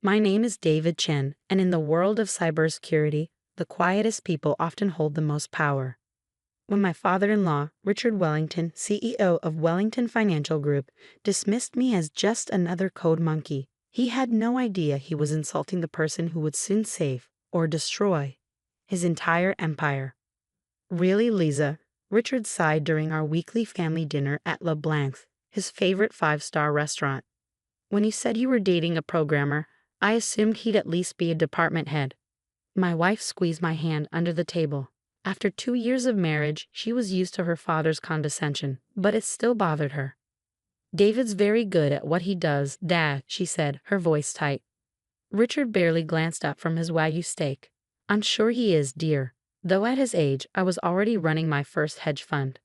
My name is David Chen, and in the world of cybersecurity, the quietest people often hold the most power. When my father-in-law, Richard Wellington, CEO of Wellington Financial Group, dismissed me as just another code monkey, he had no idea he was insulting the person who would soon save, or destroy, his entire empire. Really, Lisa? Richard sighed during our weekly family dinner at Le Blanc's, his favorite five-star restaurant. When you said you were dating a programmer, I assumed he'd at least be a department head. My wife squeezed my hand under the table. After 2 years of marriage, she was used to her father's condescension, but it still bothered her. David's very good at what he does, Dad, she said, her voice tight. Richard barely glanced up from his Wagyu steak. I'm sure he is, dear. Though at his age, I was already running my first hedge fund.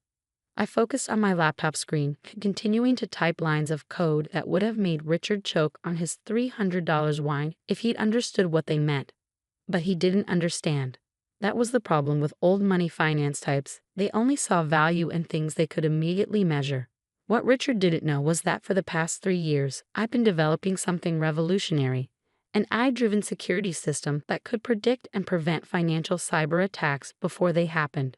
I focused on my laptop screen, continuing to type lines of code that would have made Richard choke on his $300 wine if he'd understood what they meant. But he didn't understand. That was the problem with old money finance types. They only saw value in things they could immediately measure. What Richard didn't know was that for the past 3 years, I've been developing something revolutionary, an AI-driven security system that could predict and prevent financial cyber attacks before they happened.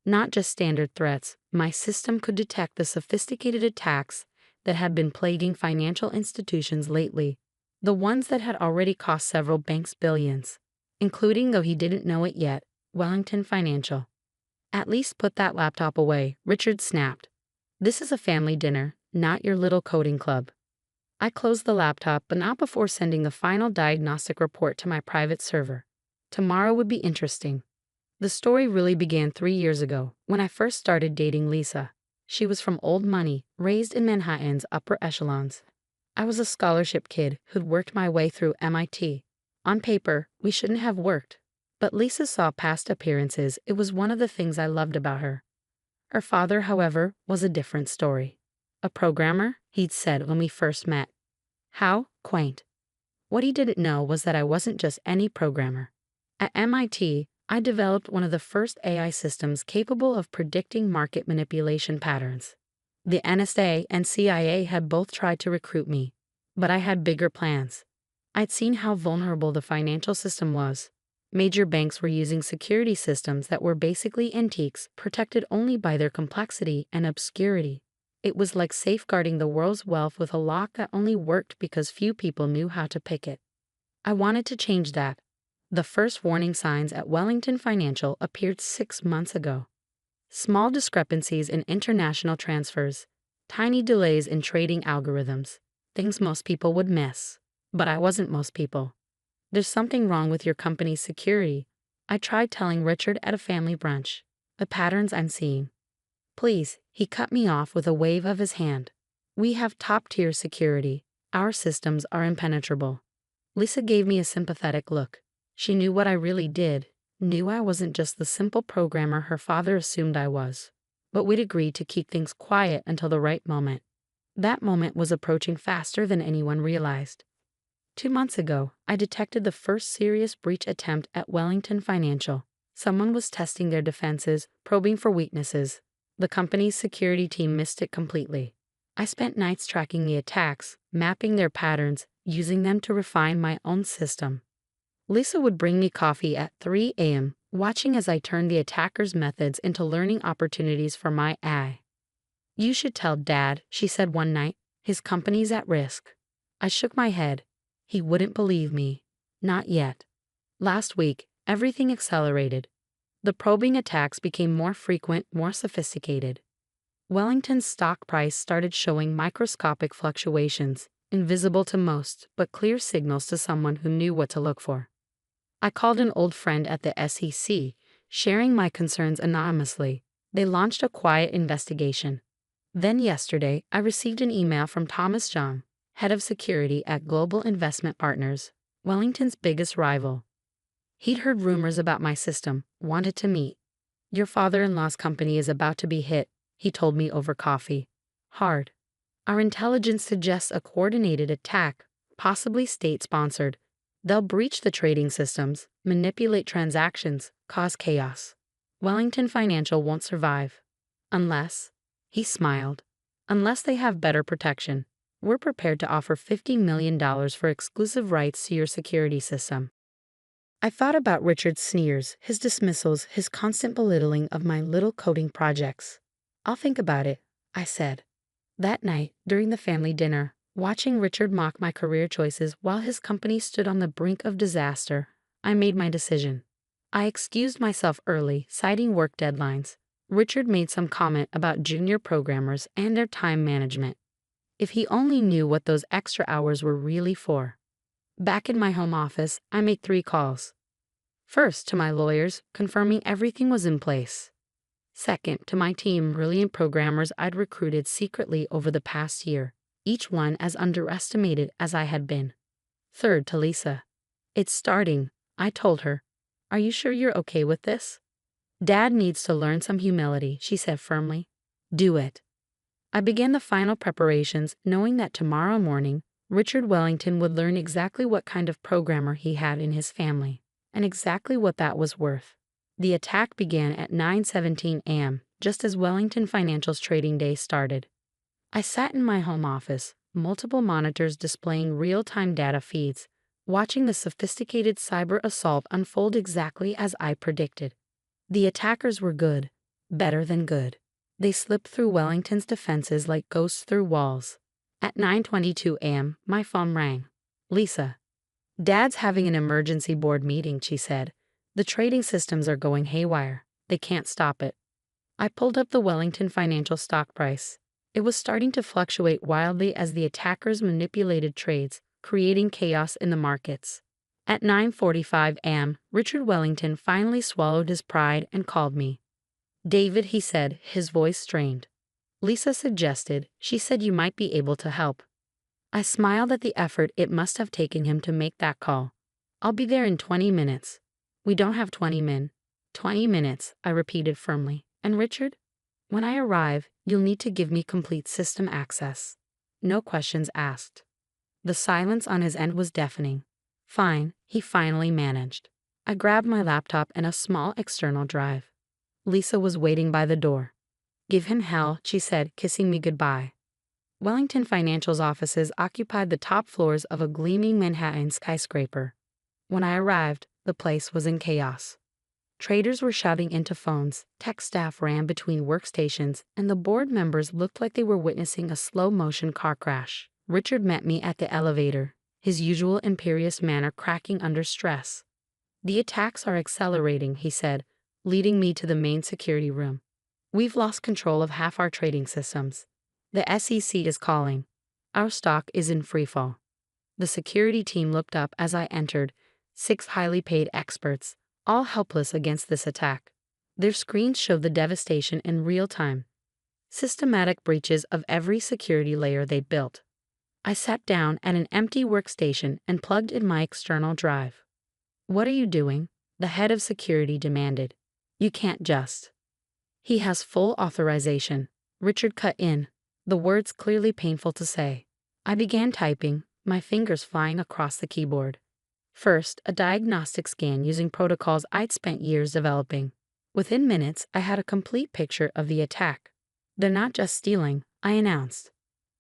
Not just standard threats, my system could detect the sophisticated attacks that had been plaguing financial institutions lately, the ones that had already cost several banks billions, including, though he didn't know it yet, Wellington Financial. At least put that laptop away, Richard snapped. This is a family dinner, not your little coding club. I closed the laptop, but not before sending the final diagnostic report to my private server. Tomorrow would be interesting. The story really began 3 years ago, when I first started dating Lisa. She was from old money, raised in Manhattan's upper echelons. I was a scholarship kid who'd worked my way through MIT. On paper, we shouldn't have worked. But Lisa saw past appearances. It was one of the things I loved about her. Her father, however, was a different story. A programmer, he'd said when we first met. How quaint. What he didn't know was that I wasn't just any programmer. At MIT, I developed one of the first AI systems capable of predicting market manipulation patterns. The NSA and CIA had both tried to recruit me, but I had bigger plans. I'd seen how vulnerable the financial system was. Major banks were using security systems that were basically antiques, protected only by their complexity and obscurity. It was like safeguarding the world's wealth with a lock that only worked because few people knew how to pick it. I wanted to change that. The first warning signs at Wellington Financial appeared 6 months ago. Small discrepancies in international transfers, tiny delays in trading algorithms, things most people would miss. But I wasn't most people. There's something wrong with your company's security, I tried telling Richard at a family brunch. The patterns I'm seeing. Please, he cut me off with a wave of his hand. We have top-tier security. Our systems are impenetrable. Lisa gave me a sympathetic look. She knew what I really did, knew I wasn't just the simple programmer her father assumed I was. But we'd agreed to keep things quiet until the right moment. That moment was approaching faster than anyone realized. 2 months ago, I detected the first serious breach attempt at Wellington Financial. Someone was testing their defenses, probing for weaknesses. The company's security team missed it completely. I spent nights tracking the attacks, mapping their patterns, using them to refine my own system. Lisa would bring me coffee at 3 a.m., watching as I turned the attackers' methods into learning opportunities for my AI. You should tell Dad, she said one night. His company's at risk. I shook my head. He wouldn't believe me. Not yet. Last week, everything accelerated. The probing attacks became more frequent, more sophisticated. Wellington's stock price started showing microscopic fluctuations, invisible to most, but clear signals to someone who knew what to look for. I called an old friend at the SEC, sharing my concerns anonymously. They launched a quiet investigation. Then yesterday, I received an email from Thomas John, head of security at Global Investment Partners, Wellington's biggest rival. He'd heard rumors about my system, wanted to meet. Your father-in-law's company is about to be hit, he told me over coffee. Hard. Our intelligence suggests a coordinated attack, possibly state-sponsored. They'll breach the trading systems, manipulate transactions, cause chaos. Wellington Financial won't survive. Unless, he smiled, unless they have better protection. we're prepared to offer $50 million for exclusive rights to your security system. I thought about Richard's sneers, his dismissals, his constant belittling of my little coding projects. I'll think about it, I said. That night, during the family dinner, watching Richard mock my career choices while his company stood on the brink of disaster, I made my decision. I excused myself early, citing work deadlines. Richard made some comment about junior programmers and their time management. If he only knew what those extra hours were really for. Back in my home office, I made 3 calls. First, to my lawyers, confirming everything was in place. Second, to my team, brilliant programmers I'd recruited secretly over the past year, each one as underestimated as I had been. Third, to Lisa. It's starting, I told her. Are you sure you're okay with this? Dad needs to learn some humility, she said firmly. Do it. I began the final preparations, knowing that tomorrow morning, Richard Wellington would learn exactly what kind of programmer he had in his family, and exactly what that was worth. The attack began at 9:17 a.m., just as Wellington Financial's trading day started. I sat in my home office, multiple monitors displaying real-time data feeds, watching the sophisticated cyber assault unfold exactly as I predicted. The attackers were good, better than good. They slipped through Wellington's defenses like ghosts through walls. At 9:22 a.m., my phone rang. Lisa. Dad's having an emergency board meeting, she said. The trading systems are going haywire. They can't stop it. I pulled up the Wellington Financial stock price. It was starting to fluctuate wildly as the attackers manipulated trades, creating chaos in the markets. At 9:45 a.m., Richard Wellington finally swallowed his pride and called me. David, he said, his voice strained. Lisa suggested, she said you might be able to help. I smiled at the effort it must have taken him to make that call. I'll be there in 20 minutes. We don't have 20 men. 20 minutes, I repeated firmly. And Richard? When I arrive, you'll need to give me complete system access. No questions asked. The silence on his end was deafening. Fine, he finally managed. I grabbed my laptop and a small external drive. Lisa was waiting by the door. Give him hell, she said, kissing me goodbye. Wellington Financial's offices occupied the top floors of a gleaming Manhattan skyscraper. When I arrived, the place was in chaos. Traders were shouting into phones, tech staff ran between workstations, and the board members looked like they were witnessing a slow-motion car crash. Richard met me at the elevator, his usual imperious manner cracking under stress. The attacks are accelerating, he said, leading me to the main security room. We've lost control of half our trading systems. The SEC is calling. Our stock is in freefall. The security team looked up as I entered, 6 highly paid experts, all helpless against this attack. Their screens showed the devastation in real time. Systematic breaches of every security layer they'd built. I sat down at an empty workstation and plugged in my external drive. What are you doing? The head of security demanded. You can't just. He has full authorization. Richard cut in, the words clearly painful to say. I began typing, my fingers flying across the keyboard. First, a diagnostic scan using protocols I'd spent years developing. Within minutes, I had a complete picture of the attack. They're not just stealing, I announced.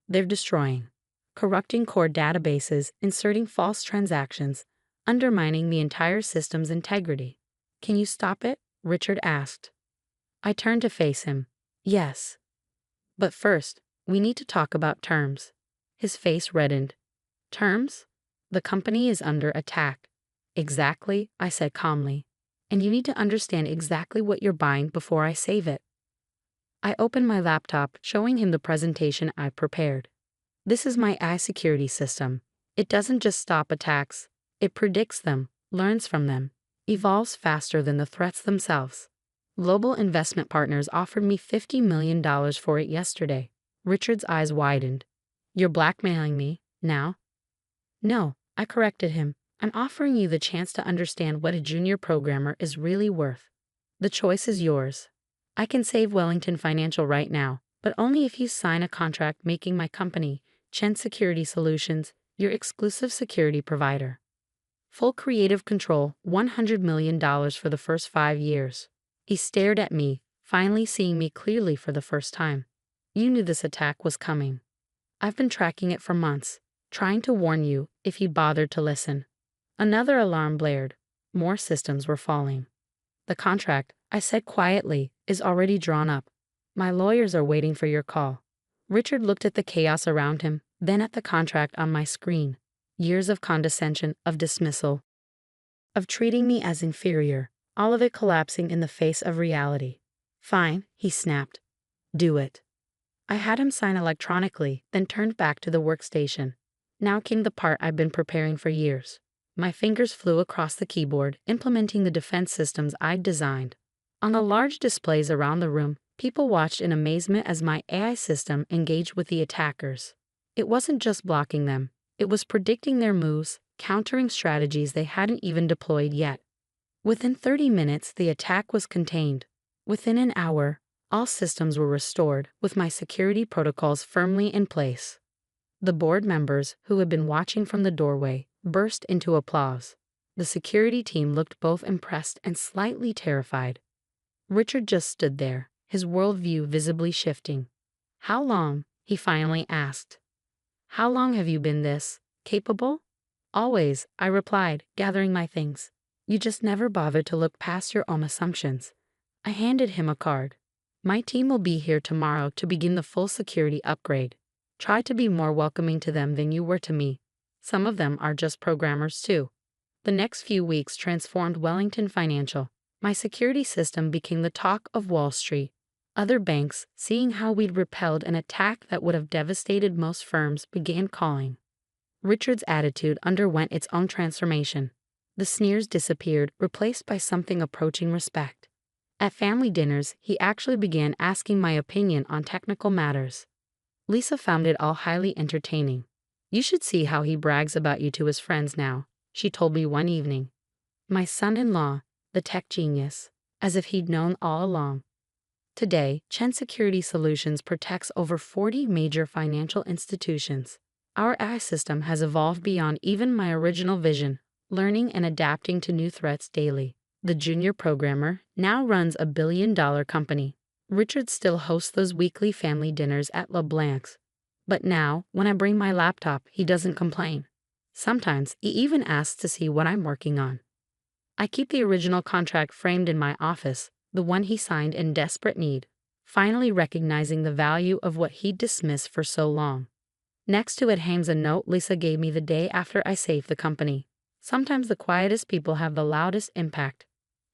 They're destroying. Corrupting core databases, inserting false transactions, undermining the entire system's integrity. Can you stop it? Richard asked. I turned to face him. Yes. But first, we need to talk about terms. His face reddened. Terms? The company is under attack. Exactly, I said calmly. And you need to understand exactly what you're buying before I save it. I opened my laptop, showing him the presentation I prepared. This is my AI security system. It doesn't just stop attacks. It predicts them, learns from them, evolves faster than the threats themselves. Global investment partners offered me $50 million for it yesterday. Richard's eyes widened. You're blackmailing me, now? No, I corrected him. I'm offering you the chance to understand what a junior programmer is really worth. The choice is yours. I can save Wellington Financial right now, but only if you sign a contract making my company, Chen Security Solutions, your exclusive security provider. Full creative control, $100 million for the first 5 years. He stared at me, finally seeing me clearly for the first time. You knew this attack was coming. I've been tracking it for months, trying to warn you if you bothered to listen. Another alarm blared. More systems were falling. The contract, I said quietly, is already drawn up. My lawyers are waiting for your call. Richard looked at the chaos around him, then at the contract on my screen. Years of condescension, of dismissal, of treating me as inferior, all of it collapsing in the face of reality. Fine, he snapped. Do it. I had him sign electronically, then turned back to the workstation. Now came the part I'd been preparing for years. My fingers flew across the keyboard, implementing the defense systems I'd designed. On the large displays around the room, people watched in amazement as my AI system engaged with the attackers. It wasn't just blocking them, it was predicting their moves, countering strategies they hadn't even deployed yet. Within 30 minutes, the attack was contained. Within an hour, all systems were restored, with my security protocols firmly in place. The board members, who had been watching from the doorway, burst into applause. The security team looked both impressed and slightly terrified. Richard just stood there, his worldview visibly shifting. "How long?" he finally asked. "How long have you been this capable?" "Always," I replied, gathering my things. "You just never bothered to look past your own assumptions." I handed him a card. "My team will be here tomorrow to begin the full security upgrade. Try to be more welcoming to them than you were to me. Some of them are just programmers too." The next few weeks transformed Wellington Financial. My security system became the talk of Wall Street. Other banks, seeing how we'd repelled an attack that would have devastated most firms, began calling. Richard's attitude underwent its own transformation. The sneers disappeared, replaced by something approaching respect. At family dinners, he actually began asking my opinion on technical matters. Lisa found it all highly entertaining. "You should see how he brags about you to his friends now," she told me one evening. My son-in-law, the tech genius, as if he'd known all along. Today, Chen Security Solutions protects over 40 major financial institutions. Our AI system has evolved beyond even my original vision, learning and adapting to new threats daily. The junior programmer now runs a billion-dollar company. Richard still hosts those weekly family dinners at LeBlanc's. But now, when I bring my laptop, he doesn't complain. Sometimes, he even asks to see what I'm working on. I keep the original contract framed in my office, the one he signed in desperate need, finally recognizing the value of what he'd dismissed for so long. Next to it hangs a note Lisa gave me the day after I saved the company. "Sometimes the quietest people have the loudest impact."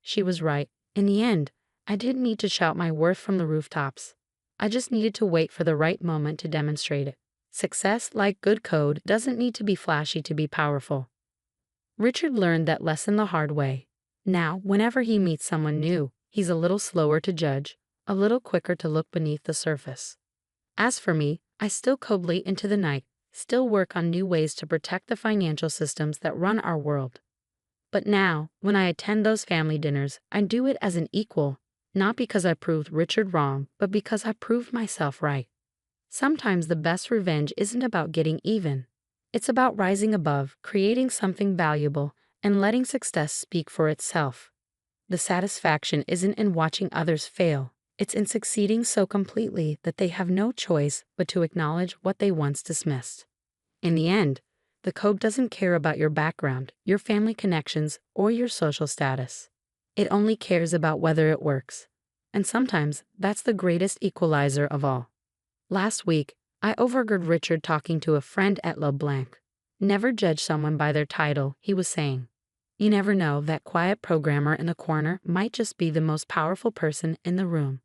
She was right. In the end, I didn't need to shout my worth from the rooftops. I just needed to wait for the right moment to demonstrate it. Success, like good code, doesn't need to be flashy to be powerful. Richard learned that lesson the hard way. Now, whenever he meets someone new, he's a little slower to judge, a little quicker to look beneath the surface. As for me, I still code late into the night, still work on new ways to protect the financial systems that run our world. But now, when I attend those family dinners, I do it as an equal, not because I proved Richard wrong, but because I proved myself right. Sometimes the best revenge isn't about getting even. It's about rising above, creating something valuable, and letting success speak for itself. The satisfaction isn't in watching others fail. It's in succeeding so completely that they have no choice but to acknowledge what they once dismissed. In the end, the code doesn't care about your background, your family connections, or your social status. It only cares about whether it works. And sometimes, that's the greatest equalizer of all. Last week, I overheard Richard talking to a friend at LeBlanc. "Never judge someone by their title," he was saying. "You never know, that quiet programmer in the corner might just be the most powerful person in the room."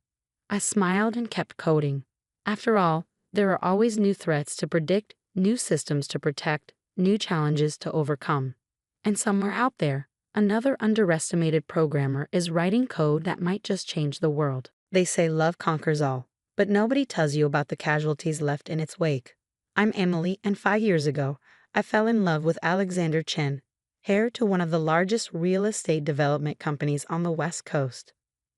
I smiled and kept coding. After all, there are always new threats to predict, new systems to protect, new challenges to overcome. And somewhere out there, another underestimated programmer is writing code that might just change the world. They say love conquers all, but nobody tells you about the casualties left in its wake. I'm Emily, and 5 years ago, I fell in love with Alexander Chen, heir to one of the largest real estate development companies on the West Coast.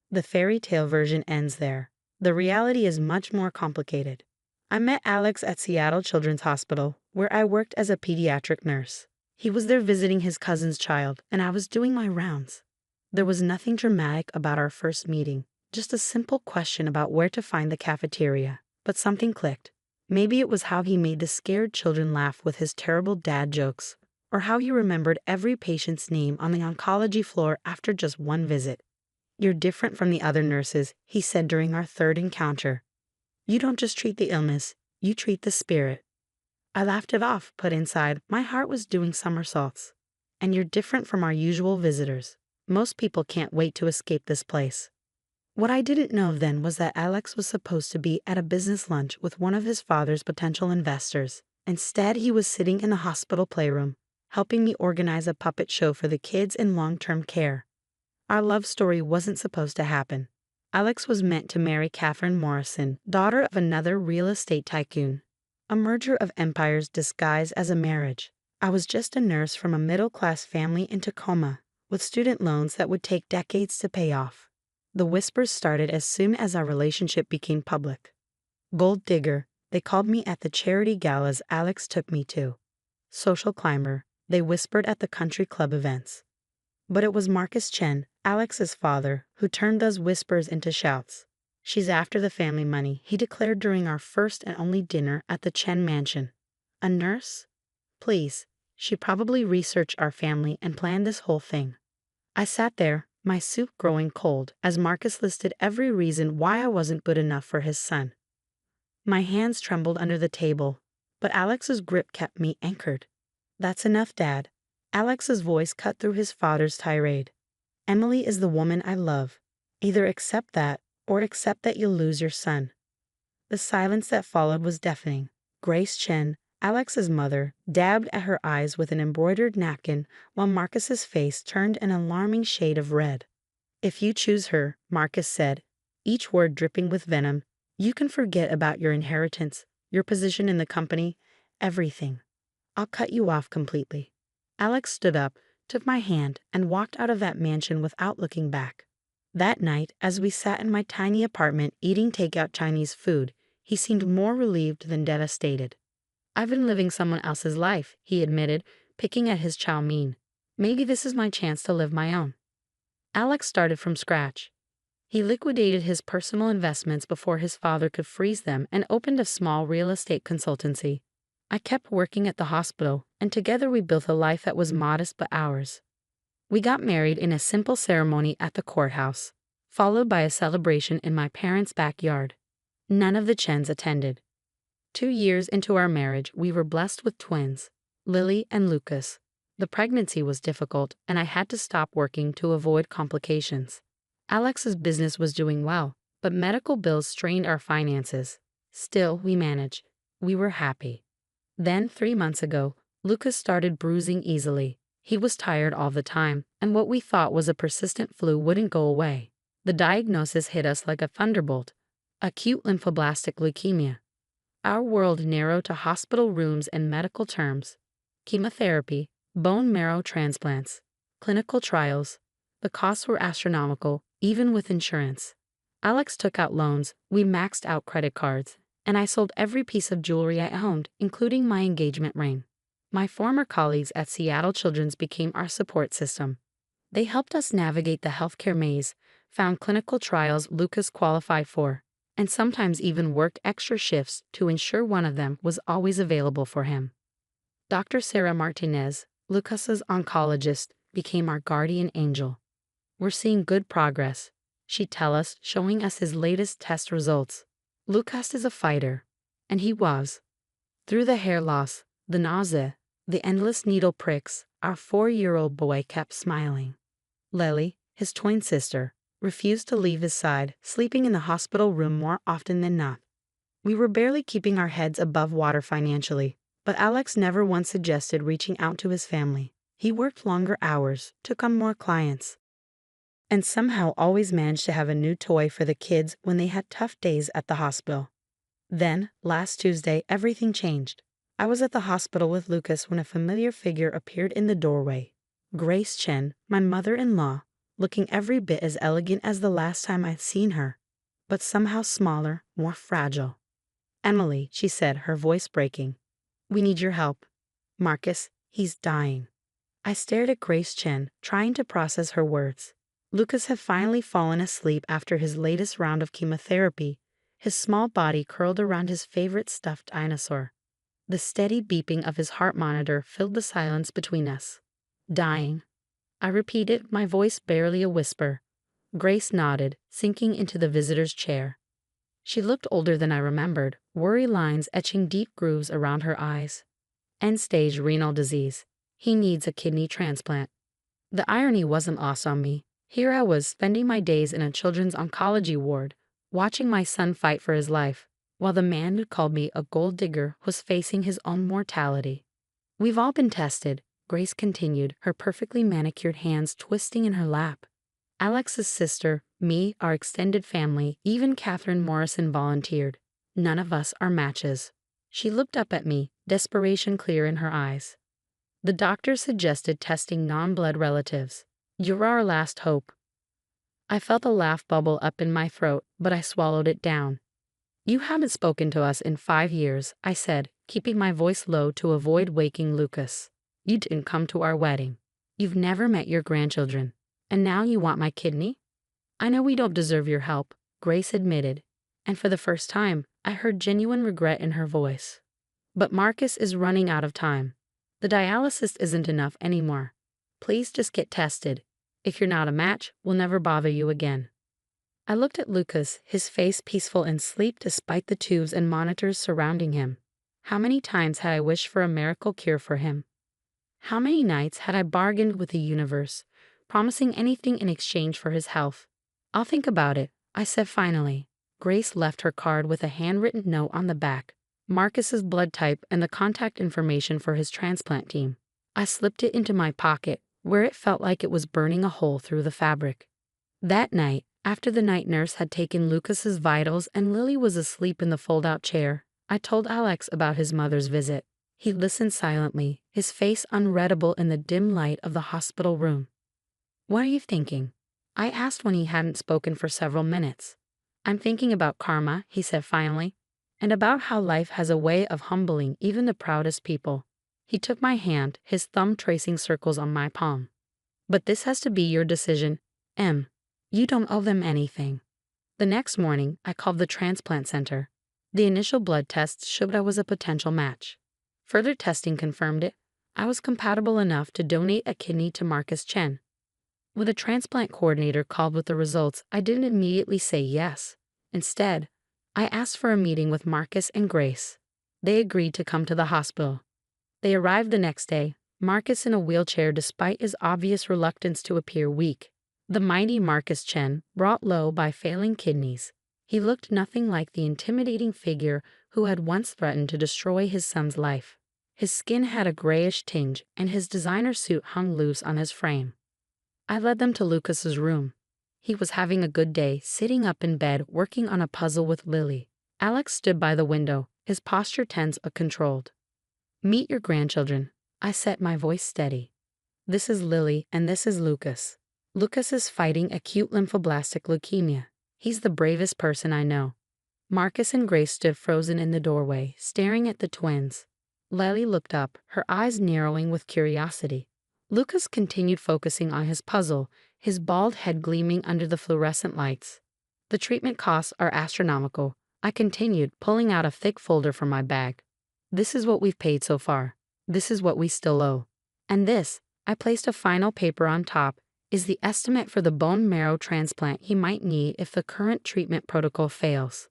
The fairy tale version ends there. The reality is much more complicated. I met Alex at Seattle Children's Hospital, where I worked as a pediatric nurse. He was there visiting his cousin's child, and I was doing my rounds. There was nothing dramatic about our first meeting, just a simple question about where to find the cafeteria. But something clicked. Maybe it was how he made the scared children laugh with his terrible dad jokes, or how he remembered every patient's name on the oncology floor after just one visit. "You're different from the other nurses," he said during our third encounter. "You don't just treat the illness, you treat the spirit." I laughed it off, but inside, my heart was doing somersaults. "And you're different from our usual visitors. Most people can't wait to escape this place." What I didn't know then was that Alex was supposed to be at a business lunch with one of his father's potential investors. Instead, he was sitting in the hospital playroom, helping me organize a puppet show for the kids in long-term care. Our love story wasn't supposed to happen. Alex was meant to marry Catherine Morrison, daughter of another real estate tycoon. A merger of empires disguised as a marriage. I was just a nurse from a middle-class family in Tacoma, with student loans that would take decades to pay off. The whispers started as soon as our relationship became public. Gold digger, they called me at the charity galas Alex took me to. Social climber, they whispered at the country club events. But it was Marcus Chen, Alex's father, who turned those whispers into shouts. "She's after the family money," he declared during our first and only dinner at the Chen mansion. "A nurse? Please, she probably researched our family and planned this whole thing." I sat there, my soup growing cold, as Marcus listed every reason why I wasn't good enough for his son. My hands trembled under the table, but Alex's grip kept me anchored. "That's enough, Dad." Alex's voice cut through his father's tirade. "Emily is the woman I love. Either accept that, or accept that you'll lose your son." The silence that followed was deafening. Grace Chen, Alex's mother, dabbed at her eyes with an embroidered napkin while Marcus's face turned an alarming shade of red. "If you choose her," Marcus said, each word dripping with venom, "you can forget about your inheritance, your position in the company, everything. I'll cut you off completely." Alex stood up, took my hand, and walked out of that mansion without looking back. That night, as we sat in my tiny apartment eating takeout Chinese food, he seemed more relieved than devastated. "I've been living someone else's life," he admitted, picking at his chow mein. "Maybe this is my chance to live my own." Alex started from scratch. He liquidated his personal investments before his father could freeze them and opened a small real estate consultancy. I kept working at the hospital, and together we built a life that was modest but ours. We got married in a simple ceremony at the courthouse, followed by a celebration in my parents' backyard. None of the Chens attended. 2 years into our marriage, we were blessed with twins, Lily and Lucas. The pregnancy was difficult, and I had to stop working to avoid complications. Alex's business was doing well, but medical bills strained our finances. Still, we managed. We were happy. Then, 3 months ago, Lucas started bruising easily. He was tired all the time, and what we thought was a persistent flu wouldn't go away. The diagnosis hit us like a thunderbolt: acute lymphoblastic leukemia. Our world narrowed to hospital rooms and medical terms: chemotherapy, bone marrow transplants, clinical trials. The costs were astronomical, even with insurance. Alex took out loans, we maxed out credit cards, and I sold every piece of jewelry I owned, including my engagement ring. My former colleagues at Seattle Children's became our support system. They helped us navigate the healthcare maze, found clinical trials Lucas qualified for, and sometimes even worked extra shifts to ensure one of them was always available for him. Dr. Sarah Martinez, Lucas's oncologist, became our guardian angel. "We're seeing good progress," she'd tell us, showing us his latest test results. "Lucas is a fighter." And he was. Through the hair loss, the nausea, the endless needle pricks, our 4-year-old boy kept smiling. Lily, his twin sister, refused to leave his side, sleeping in the hospital room more often than not. We were barely keeping our heads above water financially, but Alex never once suggested reaching out to his family. He worked longer hours, took on more clients, and somehow always managed to have a new toy for the kids when they had tough days at the hospital. Then, last Tuesday, everything changed. I was at the hospital with Lucas when a familiar figure appeared in the doorway. Grace Chen, my mother-in-law, looking every bit as elegant as the last time I'd seen her, but somehow smaller, more fragile. "Emily," she said, her voice breaking, "we need your help. Marcus, he's dying." I stared at Grace Chen, trying to process her words. Lucas had finally fallen asleep after his latest round of chemotherapy, his small body curled around his favorite stuffed dinosaur. The steady beeping of his heart monitor filled the silence between us. Dying. I repeated, my voice barely a whisper. Grace nodded, sinking into the visitor's chair. She looked older than I remembered, worry lines etching deep grooves around her eyes. End-stage renal disease. He needs a kidney transplant. The irony wasn't lost on me. Here I was spending my days in a children's oncology ward, watching my son fight for his life, while the man who called me a gold digger was facing his own mortality. We've all been tested, Grace continued, her perfectly manicured hands twisting in her lap. Alex's sister, me, our extended family, even Catherine Morrison volunteered. None of us are matches. She looked up at me, desperation clear in her eyes. The doctor suggested testing non-blood relatives. You're our last hope. I felt a laugh bubble up in my throat, but I swallowed it down. You haven't spoken to us in 5 years, I said, keeping my voice low to avoid waking Lucas. You didn't come to our wedding. You've never met your grandchildren. And now you want my kidney? I know we don't deserve your help, Grace admitted, and for the first time, I heard genuine regret in her voice. But Marcus is running out of time. The dialysis isn't enough anymore. Please just get tested. If you're not a match, we'll never bother you again. I looked at Lucas, his face peaceful in sleep despite the tubes and monitors surrounding him. How many times had I wished for a miracle cure for him? How many nights had I bargained with the universe, promising anything in exchange for his health? I'll think about it, I said finally. Grace left her card with a handwritten note on the back, Marcus's blood type and the contact information for his transplant team. I slipped it into my pocket, where it felt like it was burning a hole through the fabric. That night, after the night nurse had taken Lucas's vitals and Lily was asleep in the fold-out chair, I told Alex about his mother's visit. He listened silently, his face unreadable in the dim light of the hospital room. What are you thinking? I asked when he hadn't spoken for several minutes. I'm thinking about karma, he said finally, and about how life has a way of humbling even the proudest people. He took my hand, his thumb tracing circles on my palm. But this has to be your decision, Em. You don't owe them anything. The next morning, I called the transplant center. The initial blood tests showed I was a potential match. Further testing confirmed it. I was compatible enough to donate a kidney to Marcus Chen. When the transplant coordinator called with the results, I didn't immediately say yes. Instead, I asked for a meeting with Marcus and Grace. They agreed to come to the hospital. They arrived the next day, Marcus in a wheelchair despite his obvious reluctance to appear weak. The mighty Marcus Chen, brought low by failing kidneys. He looked nothing like the intimidating figure who had once threatened to destroy his son's life. His skin had a grayish tinge, and his designer suit hung loose on his frame. I led them to Lucas's room. He was having a good day, sitting up in bed, working on a puzzle with Lily. Alex stood by the window, his posture tense but controlled. Meet your grandchildren. I set my voice steady. This is Lily, and this is Lucas. Lucas is fighting acute lymphoblastic leukemia. He's the bravest person I know. Marcus and Grace stood frozen in the doorway, staring at the twins. Lily looked up, her eyes narrowing with curiosity. Lucas continued focusing on his puzzle, his bald head gleaming under the fluorescent lights. The treatment costs are astronomical, I continued, pulling out a thick folder from my bag. This is what we've paid so far. This is what we still owe. And this, I placed a final paper on top, is the estimate for the bone marrow transplant he might need if the current treatment protocol fails.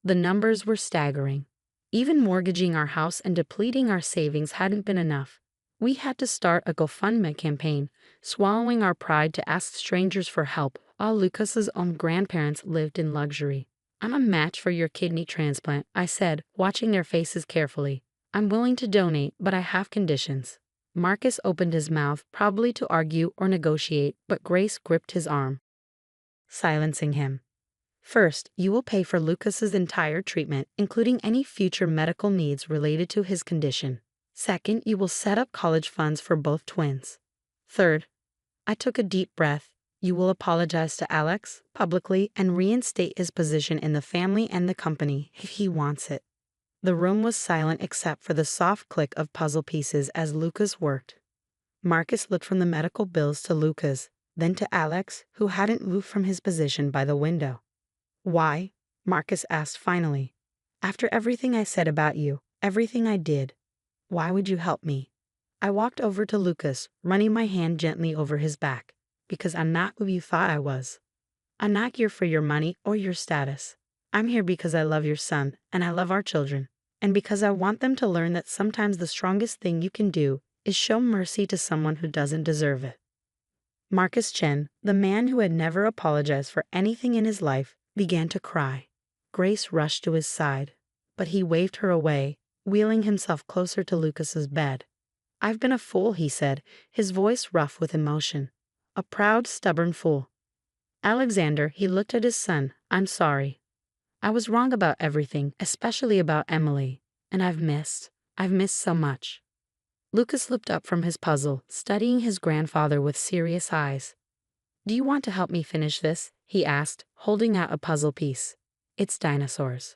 The numbers were staggering. Even mortgaging our house and depleting our savings hadn't been enough. We had to start a GoFundMe campaign, swallowing our pride to ask strangers for help while Lucas's own grandparents lived in luxury. I'm a match for your kidney transplant, I said, watching their faces carefully. I'm willing to donate, but I have conditions. Marcus opened his mouth, probably to argue or negotiate, but Grace gripped his arm, silencing him. First, you will pay for Lucas's entire treatment, including any future medical needs related to his condition. Second, you will set up college funds for both twins. Third, I took a deep breath. You will apologize to Alex publicly and reinstate his position in the family and the company if he wants it. The room was silent except for the soft click of puzzle pieces as Lucas worked. Marcus looked from the medical bills to Lucas, then to Alex, who hadn't moved from his position by the window. Why? Marcus asked finally. "After everything I said about you, everything I did, why would you help me?" I walked over to Lucas, running my hand gently over his back. "Because I'm not who you thought I was. I'm not here for your money or your status. I'm here because I love your son and I love our children, and because I want them to learn that sometimes the strongest thing you can do is show mercy to someone who doesn't deserve it." Marcus Chen, the man who had never apologized for anything in his life, began to cry. Grace rushed to his side, but he waved her away, wheeling himself closer to Lucas's bed. "I've been a fool," he said, his voice rough with emotion. "A proud, stubborn fool. Alexander," he looked at his son, "I'm sorry. I was wrong about everything, especially about Emily. And I've missed so much." Lucas looked up from his puzzle, studying his grandfather with serious eyes. "Do you want to help me finish this?" he asked, holding out a puzzle piece. "It's dinosaurs."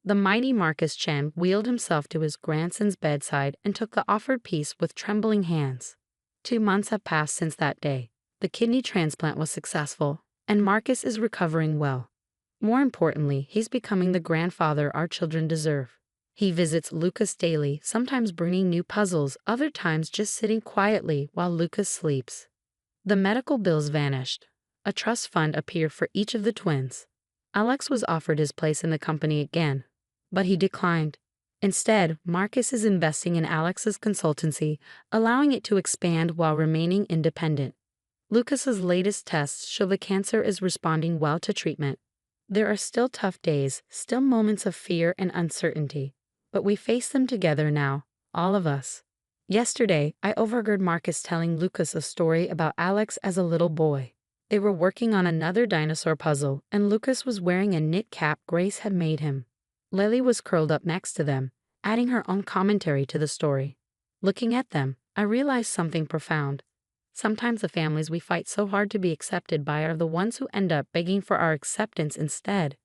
The mighty Marcus Chen wheeled himself to his grandson's bedside and took the offered piece with trembling hands. 2 months have passed since that day. The kidney transplant was successful, and Marcus is recovering well. More importantly, he's becoming the grandfather our children deserve. He visits Lucas daily, sometimes bringing new puzzles, other times just sitting quietly while Lucas sleeps. The medical bills vanished. A trust fund appeared for each of the twins. Alex was offered his place in the company again, but he declined. Instead, Marcus is investing in Alex's consultancy, allowing it to expand while remaining independent. Lucas's latest tests show the cancer is responding well to treatment. There are still tough days, still moments of fear and uncertainty, but we face them together now, all of us. Yesterday, I overheard Marcus telling Lucas a story about Alex as a little boy. They were working on another dinosaur puzzle, and Lucas was wearing a knit cap Grace had made him. Lily was curled up next to them, adding her own commentary to the story. Looking at them, I realized something profound. Sometimes the families we fight so hard to be accepted by are the ones who end up begging for our acceptance instead.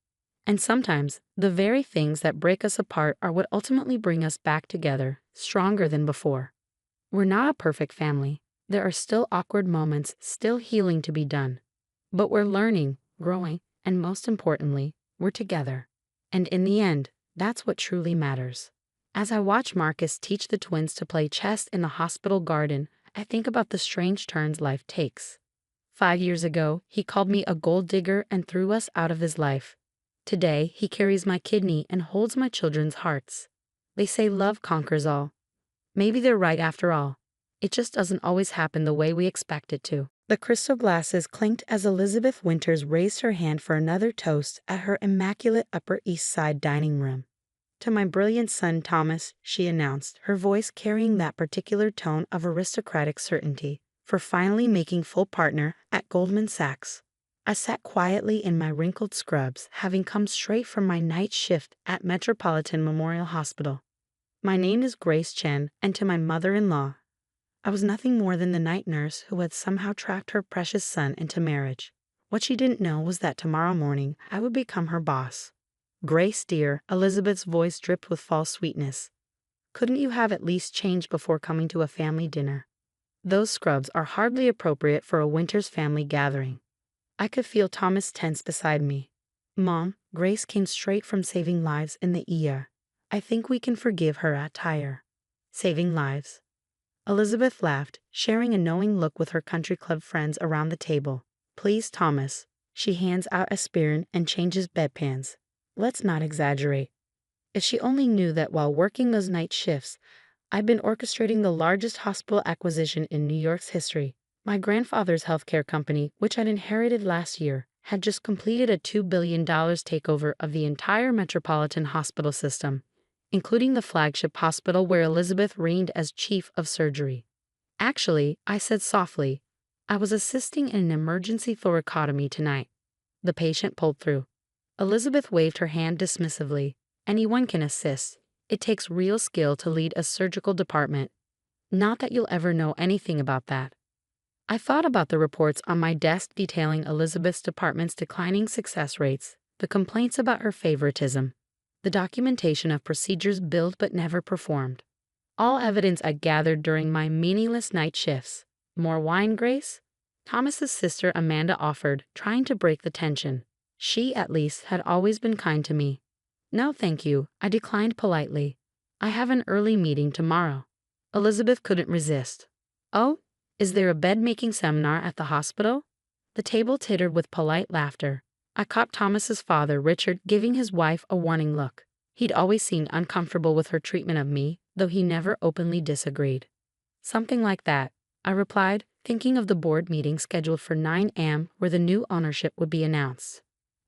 And sometimes, the very things that break us apart are what ultimately bring us back together, stronger than before. We're not a perfect family. There are still awkward moments, still healing to be done. But we're learning, growing, and most importantly, we're together. And in the end, that's what truly matters. As I watch Marcus teach the twins to play chess in the hospital garden, I think about the strange turns life takes. 5 years ago, he called me a gold digger and threw us out of his life. Today, he carries my kidney and holds my children's hearts. They say love conquers all. Maybe they're right after all. It just doesn't always happen the way we expect it to. The crystal glasses clinked as Elizabeth Winters raised her hand for another toast at her immaculate Upper East Side dining room. "To my brilliant son Thomas," she announced, her voice carrying that particular tone of aristocratic certainty, "for finally making full partner at Goldman Sachs." I sat quietly in my wrinkled scrubs, having come straight from my night shift at Metropolitan Memorial Hospital. "My name is Grace Chen, and to my mother-in-law, I was nothing more than the night nurse who had somehow trapped her precious son into marriage. What she didn't know was that tomorrow morning I would become her boss." "Grace, dear," Elizabeth's voice dripped with false sweetness. "Couldn't you have at least changed before coming to a family dinner? Those scrubs are hardly appropriate for a Winters family gathering." I could feel Thomas tense beside me. "Mom, Grace came straight from saving lives in the ER. I think we can forgive her attire." "Saving lives?" Elizabeth laughed, sharing a knowing look with her country club friends around the table. "Please, Thomas." She hands out aspirin and changes bedpans. "Let's not exaggerate." If she only knew that while working those night shifts, I've been orchestrating the largest hospital acquisition in New York's history. My grandfather's healthcare company, which I'd inherited last year, had just completed a $2 billion takeover of the entire metropolitan hospital system, including the flagship hospital where Elizabeth reigned as chief of surgery. "Actually," I said softly, "I was assisting in an emergency thoracotomy tonight." The patient pulled through. Elizabeth waved her hand dismissively. "Anyone can assist. It takes real skill to lead a surgical department. Not that you'll ever know anything about that." I thought about the reports on my desk detailing Elizabeth's department's declining success rates, the complaints about her favoritism, the documentation of procedures billed but never performed. All evidence I gathered during my meaningless night shifts. "More wine, Grace?" Thomas's sister Amanda offered, trying to break the tension. She, at least, had always been kind to me. No, thank you, I declined politely. I have an early meeting tomorrow. Elizabeth couldn't resist. Oh, is there a bed-making seminar at the hospital? The table tittered with polite laughter. I caught Thomas's father, Richard, giving his wife a warning look. He'd always seemed uncomfortable with her treatment of me, though he never openly disagreed. Something like that, I replied, thinking of the board meeting scheduled for 9 a.m. where the new ownership would be announced.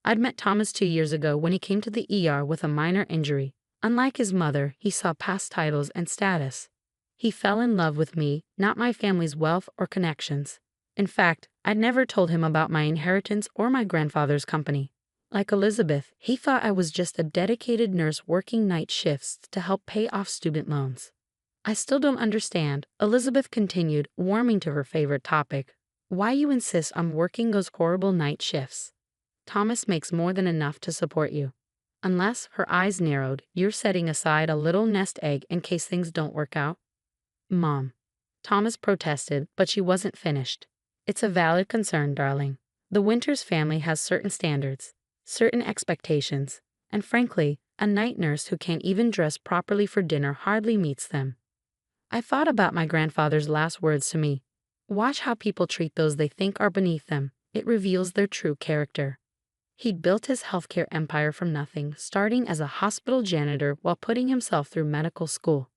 I'd met Thomas 2 years ago when he came to the ER with a minor injury. Unlike his mother, he saw past titles and status. He fell in love with me, not my family's wealth or connections. In fact, I'd never told him about my inheritance or my grandfather's company. Like Elizabeth, he thought I was just a dedicated nurse working night shifts to help pay off student loans. I still don't understand, Elizabeth continued, warming to her favorite topic. Why you insist on working those horrible night shifts? Thomas makes more than enough to support you. Unless, her eyes narrowed, you're setting aside a little nest egg in case things don't work out. Mom. Thomas protested, but she wasn't finished. It's a valid concern, darling. The Winters family has certain standards, certain expectations, and frankly, a night nurse who can't even dress properly for dinner hardly meets them. I thought about my grandfather's last words to me. Watch how people treat those they think are beneath them. It reveals their true character. He'd built his healthcare empire from nothing, starting as a hospital janitor while putting himself through medical school.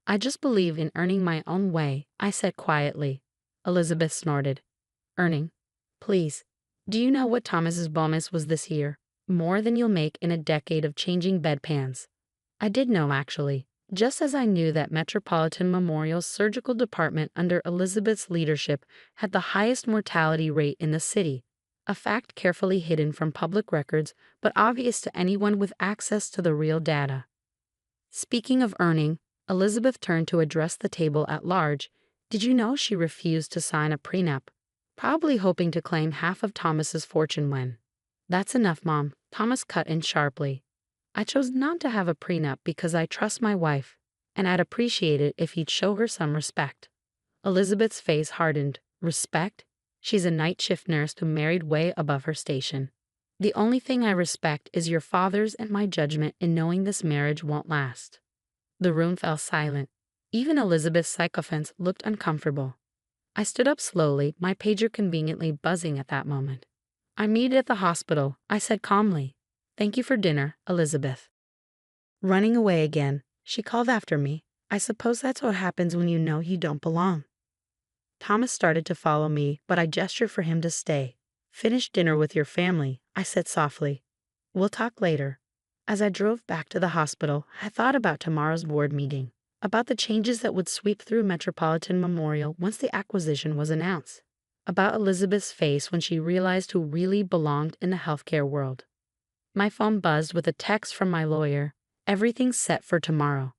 I just believe in earning my own way, I said quietly. Elizabeth snorted. Earning? Please. Do you know what Thomas's bonus was this year? More than you'll make in a decade of changing bedpans. I did know, actually. Just as I knew that Metropolitan Memorial's surgical department under Elizabeth's leadership had the highest mortality rate in the city, a fact carefully hidden from public records but obvious to anyone with access to the real data. Speaking of earning, Elizabeth turned to address the table at large. Did you know she refused to sign a prenup? Probably hoping to claim half of Thomas's fortune when. That's enough, Mom, Thomas cut in sharply. I chose not to have a prenup because I trust my wife, and I'd appreciate it if he'd show her some respect. Elizabeth's face hardened. Respect? She's a night shift nurse who married way above her station. The only thing I respect is your father's and my judgment in knowing this marriage won't last. The room fell silent. Even Elizabeth's sycophants looked uncomfortable. I stood up slowly, my pager conveniently buzzing at that moment. I meet at the hospital, I said calmly. Thank you for dinner, Elizabeth. Running away again, she called after me. I suppose that's what happens when you know you don't belong. Thomas started to follow me, but I gestured for him to stay. Finish dinner with your family, I said softly. We'll talk later. As I drove back to the hospital, I thought about tomorrow's board meeting, about the changes that would sweep through Metropolitan Memorial once the acquisition was announced, about Elizabeth's face when she realized who really belonged in the healthcare world. My phone buzzed with a text from my lawyer. Everything's set for tomorrow.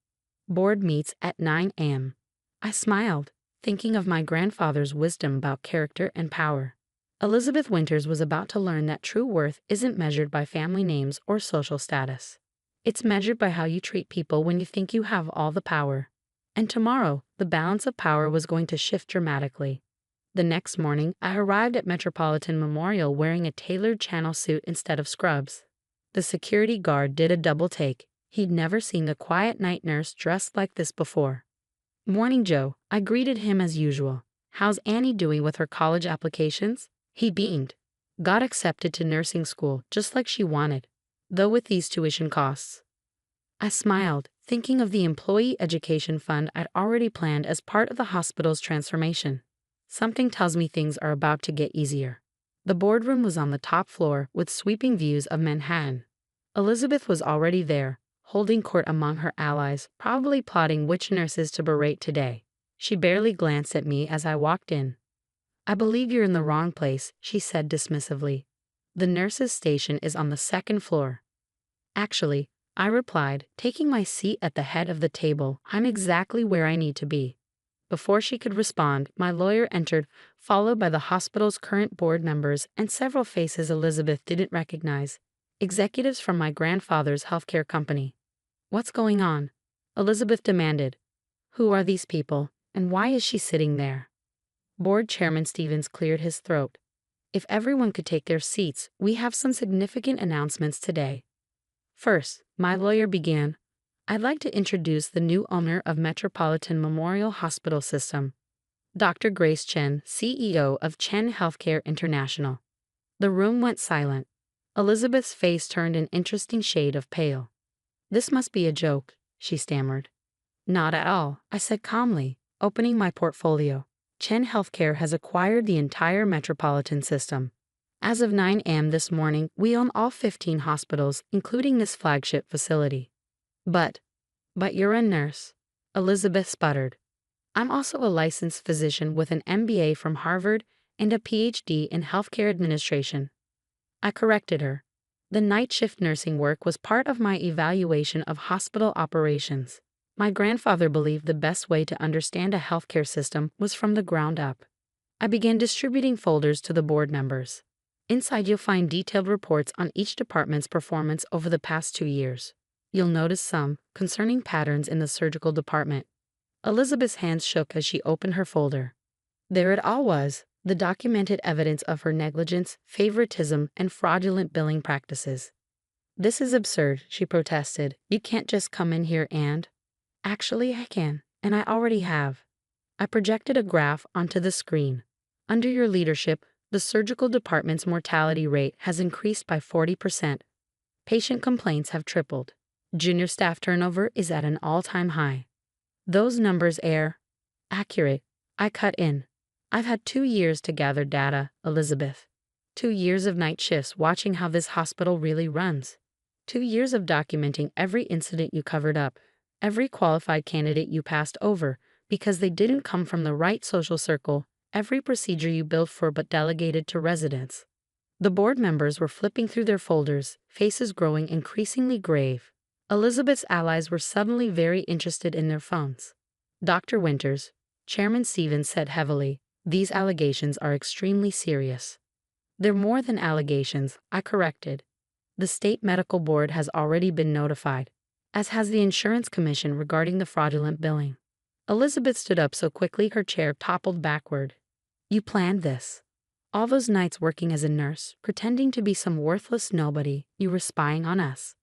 Board meets at 9 a.m. I smiled, thinking of my grandfather's wisdom about character and power. Elizabeth Winters was about to learn that true worth isn't measured by family names or social status. It's measured by how you treat people when you think you have all the power. And tomorrow, the balance of power was going to shift dramatically. The next morning, I arrived at Metropolitan Memorial wearing a tailored channel suit instead of scrubs. The security guard did a double take. He'd never seen the quiet night nurse dressed like this before. Morning, Joe, I greeted him as usual. How's Annie doing with her college applications? He beamed. Got accepted to nursing school, just like she wanted, though with these tuition costs. I smiled, thinking of the employee education fund I'd already planned as part of the hospital's transformation. Something tells me things are about to get easier. The boardroom was on the top floor with sweeping views of Manhattan. Elizabeth was already there, holding court among her allies, probably plotting which nurses to berate today. She barely glanced at me as I walked in. I believe you're in the wrong place, she said dismissively. The nurses' station is on the second floor. Actually, I replied, taking my seat at the head of the table, I'm exactly where I need to be. Before she could respond, my lawyer entered, followed by the hospital's current board members and several faces Elizabeth didn't recognize, executives from my grandfather's healthcare company. What's going on? Elizabeth demanded. Who are these people, and why is she sitting there? Board Chairman Stevens cleared his throat. If everyone could take their seats, we have some significant announcements today. First, my lawyer began. I'd like to introduce the new owner of Metropolitan Memorial Hospital System, Dr. Grace Chen, CEO of Chen Healthcare International. The room went silent. Elizabeth's face turned an interesting shade of pale. "This must be a joke," she stammered. "Not at all," I said calmly, opening my portfolio. Chen Healthcare has acquired the entire metropolitan system. As of 9 a.m. this morning, we own all 15 hospitals, including this flagship facility. But you're a nurse," Elizabeth sputtered. "I'm also a licensed physician with an MBA from Harvard and a PhD in healthcare administration." I corrected her. The night shift nursing work was part of my evaluation of hospital operations. My grandfather believed the best way to understand a healthcare system was from the ground up. I began distributing folders to the board members. Inside you'll find detailed reports on each department's performance over the past 2 years. You'll notice some concerning patterns in the surgical department. Elizabeth's hands shook as she opened her folder. There it all was, the documented evidence of her negligence, favoritism, and fraudulent billing practices. "This is absurd," she protested. "You can't just come in here and—" "Actually, I can, and I already have." I projected a graph onto the screen. "Under your leadership, the surgical department's mortality rate has increased by 40%. Patient complaints have tripled. Junior staff turnover is at an all-time high." "Those numbers are accurate," I cut in. "I've had 2 years to gather data, Elizabeth. 2 years of night shifts watching how this hospital really runs. 2 years of documenting every incident you covered up, every qualified candidate you passed over because they didn't come from the right social circle, every procedure you billed for but delegated to residents." The board members were flipping through their folders, faces growing increasingly grave. Elizabeth's allies were suddenly very interested in their phones. "Dr. Winters," Chairman Stevens said heavily, "these allegations are extremely serious." "They're more than allegations," I corrected. "The state medical board has already been notified, as has the insurance commission regarding the fraudulent billing." Elizabeth stood up so quickly her chair toppled backward. "You planned this? All those nights working as a nurse, pretending to be some worthless nobody, you were spying on us?"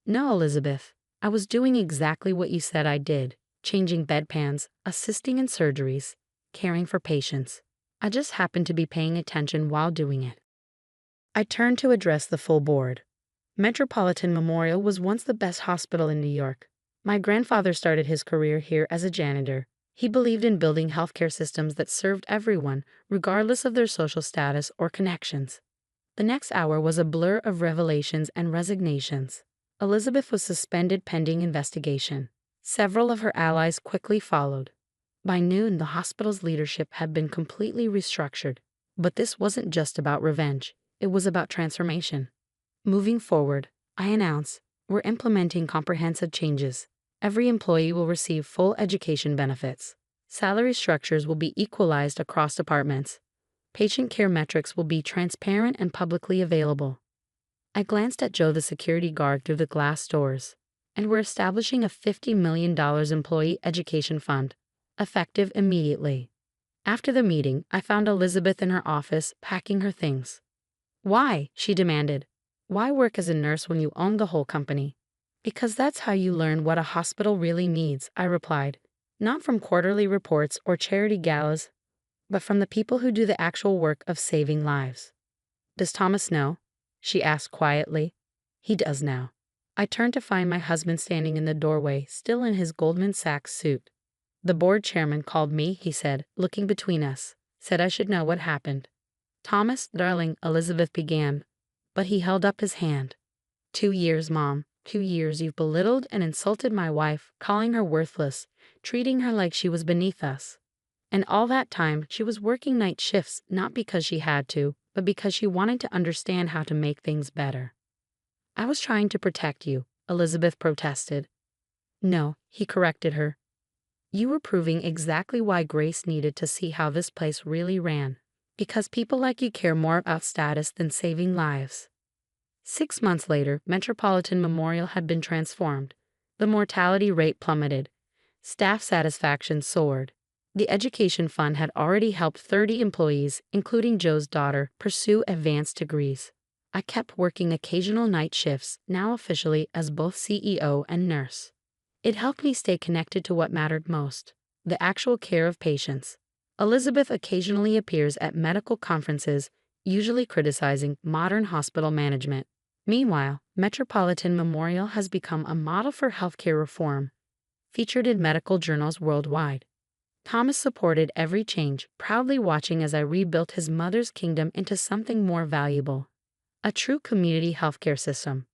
"No, Elizabeth. I was doing exactly what you said I did, changing bedpans, assisting in surgeries, caring for patients. I just happened to be paying attention while doing it." I turned to address the full board. Metropolitan Memorial was once the best hospital in New York. My grandfather started his career here as a janitor. He believed in building healthcare systems that served everyone, regardless of their social status or connections. The next hour was a blur of revelations and resignations. Elizabeth was suspended pending investigation. Several of her allies quickly followed. By noon, the hospital's leadership had been completely restructured. But this wasn't just about revenge. It was about transformation. "Moving forward," I announced, "we're implementing comprehensive changes. Every employee will receive full education benefits. Salary structures will be equalized across departments. Patient care metrics will be transparent and publicly available." I glanced at Joe, the security guard, through the glass doors. "And we're establishing a $50 million employee education fund, effective immediately." After the meeting, I found Elizabeth in her office packing her things. "Why?" she demanded. "Why work as a nurse when you own the whole company?" "Because that's how you learn what a hospital really needs," I replied. "Not from quarterly reports or charity galas, but from the people who do the actual work of saving lives." "Does Thomas know?" she asked quietly. "He does now." I turned to find my husband standing in the doorway, still in his Goldman Sachs suit. "The board chairman called me," he said, looking between us. "Said I should know what happened." "Thomas, darling," Elizabeth began, but he held up his hand. 2 years, Mom. 2 years you've belittled and insulted my wife, calling her worthless, treating her like she was beneath us. And all that time, she was working night shifts, not because she had to, but because she wanted to understand how to make things better." "I was trying to protect you," Elizabeth protested. "No," he corrected her. "You were proving exactly why Grace needed to see how this place really ran. Because people like you care more about status than saving lives." 6 months later, Metropolitan Memorial had been transformed. The mortality rate plummeted. Staff satisfaction soared. The education fund had already helped 30 employees, including Joe's daughter, pursue advanced degrees. I kept working occasional night shifts, now officially as both CEO and nurse. It helped me stay connected to what mattered most, the actual care of patients. Elizabeth occasionally appears at medical conferences, usually criticizing modern hospital management. Meanwhile, Metropolitan Memorial has become a model for healthcare reform, featured in medical journals worldwide. Thomas supported every change, proudly watching as I rebuilt his mother's kingdom into something more valuable. A true community healthcare system.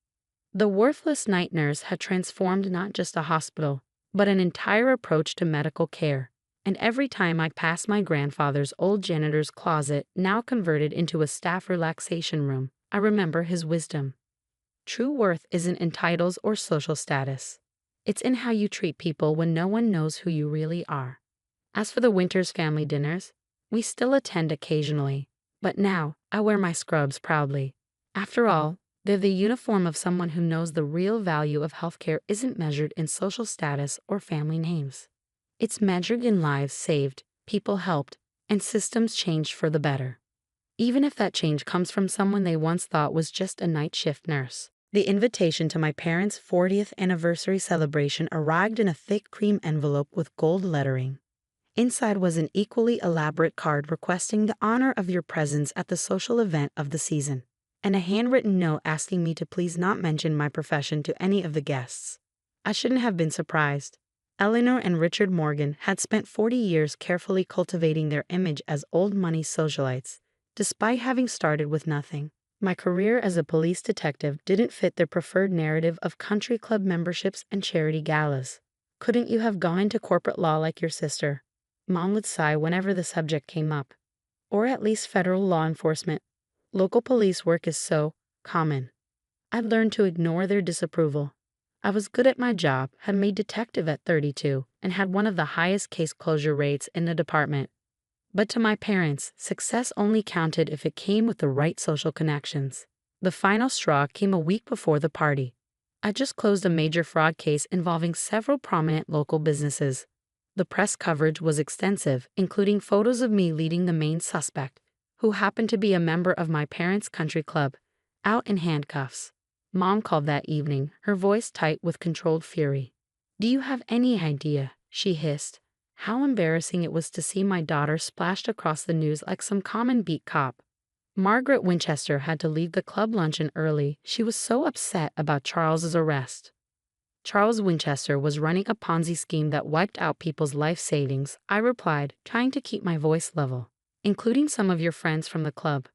The worthless night nurse had transformed not just a hospital, but an entire approach to medical care. And every time I passed my grandfather's old janitor's closet, now converted into a staff relaxation room, I remember his wisdom. True worth isn't in titles or social status. It's in how you treat people when no one knows who you really are. As for the Winters family dinners, we still attend occasionally, but now I wear my scrubs proudly. After all, they're the uniform of someone who knows the real value of healthcare isn't measured in social status or family names. It's measured in lives saved, people helped, and systems changed for the better. Even if that change comes from someone they once thought was just a night shift nurse. The invitation to my parents' 40th anniversary celebration arrived in a thick cream envelope with gold lettering. Inside was an equally elaborate card requesting the honor of your presence at the social event of the season, and a handwritten note asking me to please not mention my profession to any of the guests. I shouldn't have been surprised. Eleanor and Richard Morgan had spent 40 years carefully cultivating their image as old money socialites, despite having started with nothing. My career as a police detective didn't fit their preferred narrative of country club memberships and charity galas. Couldn't you have gone into corporate law like your sister? Mom would sigh whenever the subject came up. Or at least federal law enforcement. Local police work is so common. I'd learned to ignore their disapproval. I was good at my job, had made detective at 32, and had one of the highest case closure rates in the department. But to my parents, success only counted if it came with the right social connections. The final straw came a week before the party. I just closed a major fraud case involving several prominent local businesses. The press coverage was extensive, including photos of me leading the main suspect, who happened to be a member of my parents' country club, out in handcuffs. Mom called that evening, her voice tight with controlled fury. "Do you have any idea," she hissed, "how embarrassing it was to see my daughter splashed across the news like some common beat cop?" Margaret Winchester had to leave the club luncheon early. She was so upset about Charles's arrest. Charles Winchester was running a Ponzi scheme that wiped out people's life savings, I replied, trying to keep my voice level. "Including some of your friends from the club.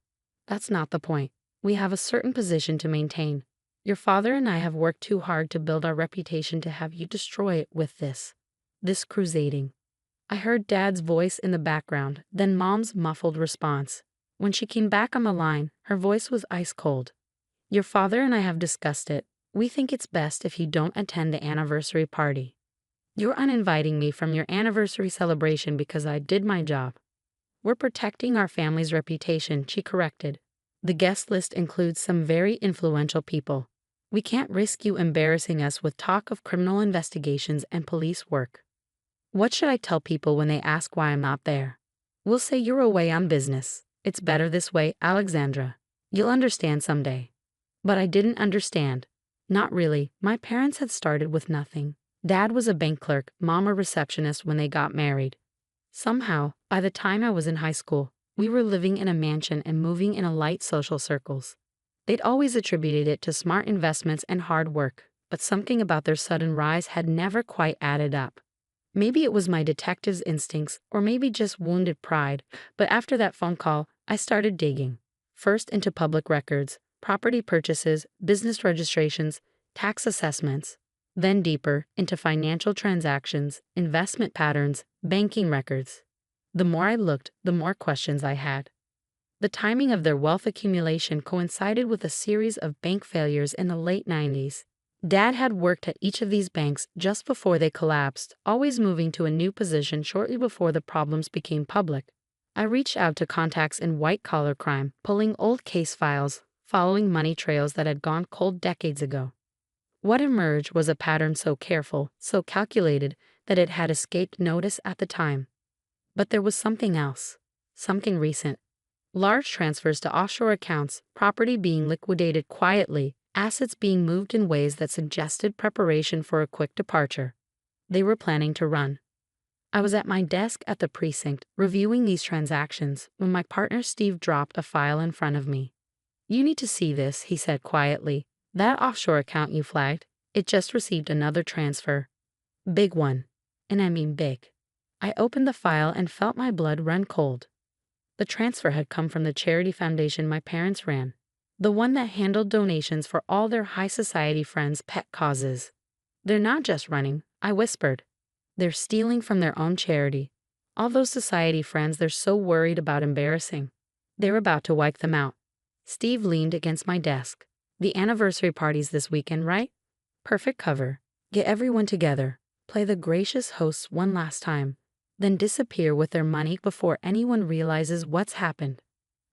That's not the point. We have a certain position to maintain. Your father and I have worked too hard to build our reputation to have you destroy it with this crusading." I heard Dad's voice in the background, then Mom's muffled response. When she came back on the line, her voice was ice cold. "Your father and I have discussed it. We think it's best if you don't attend the anniversary party. You're uninviting me from your anniversary celebration because I did my job." "We're protecting our family's reputation," she corrected. "The guest list includes some very influential people. We can't risk you embarrassing us with talk of criminal investigations and police work." "What should I tell people when they ask why I'm not there?" "We'll say you're away on business. It's better this way, Alexandra. You'll understand someday." But I didn't understand. Not really. My parents had started with nothing. Dad was a bank clerk, Mom a receptionist when they got married. Somehow, by the time I was in high school, we were living in a mansion and moving in a light social circles. They'd always attributed it to smart investments and hard work, but something about their sudden rise had never quite added up. Maybe it was my detective's instincts, or maybe just wounded pride, but after that phone call, I started digging. First into public records, property purchases, business registrations, tax assessments. Then deeper into financial transactions, investment patterns, banking records. The more I looked, the more questions I had. The timing of their wealth accumulation coincided with a series of bank failures in the late 90s. Dad had worked at each of these banks just before they collapsed, always moving to a new position shortly before the problems became public. I reached out to contacts in white-collar crime, pulling old case files, following money trails that had gone cold decades ago. What emerged was a pattern so careful, so calculated, that it had escaped notice at the time. But there was something else. Something recent. Large transfers to offshore accounts, property being liquidated quietly, assets being moved in ways that suggested preparation for a quick departure. They were planning to run. I was at my desk at the precinct, reviewing these transactions, when my partner Steve dropped a file in front of me. "You need to see this," he said quietly. "That offshore account you flagged, it just received another transfer. Big one. And I mean big." I opened the file and felt my blood run cold. The transfer had come from the charity foundation my parents ran, the one that handled donations for all their high society friends' pet causes. "They're not just running," I whispered. "They're stealing from their own charity. All those society friends they're so worried about embarrassing. They're about to wipe them out." Steve leaned against my desk. "The anniversary party's this weekend, right? Perfect cover. Get everyone together, play the gracious hosts one last time, then disappear with their money before anyone realizes what's happened."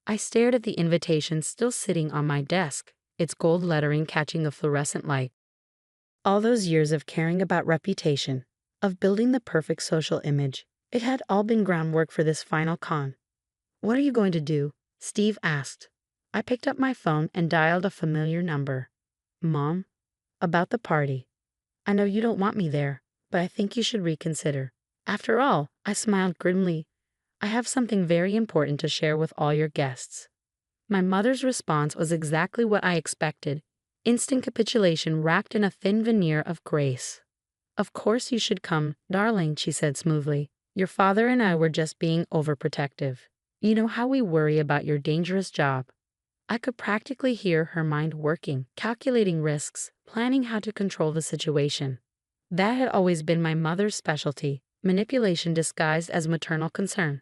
I stared at the invitation still sitting on my desk, its gold lettering catching the fluorescent light. All those years of caring about reputation, of building the perfect social image, it had all been groundwork for this final con. "What are you going to do?" Steve asked. I picked up my phone and dialed a familiar number. "Mom? About the party. I know you don't want me there, but I think you should reconsider. After all," I smiled grimly, "I have something very important to share with all your guests." My mother's response was exactly what I expected. Instant capitulation wrapped in a thin veneer of grace. "Of course you should come, darling," she said smoothly. "Your father and I were just being overprotective. You know how we worry about your dangerous job." I could practically hear her mind working, calculating risks, planning how to control the situation. That had always been my mother's specialty, manipulation disguised as maternal concern.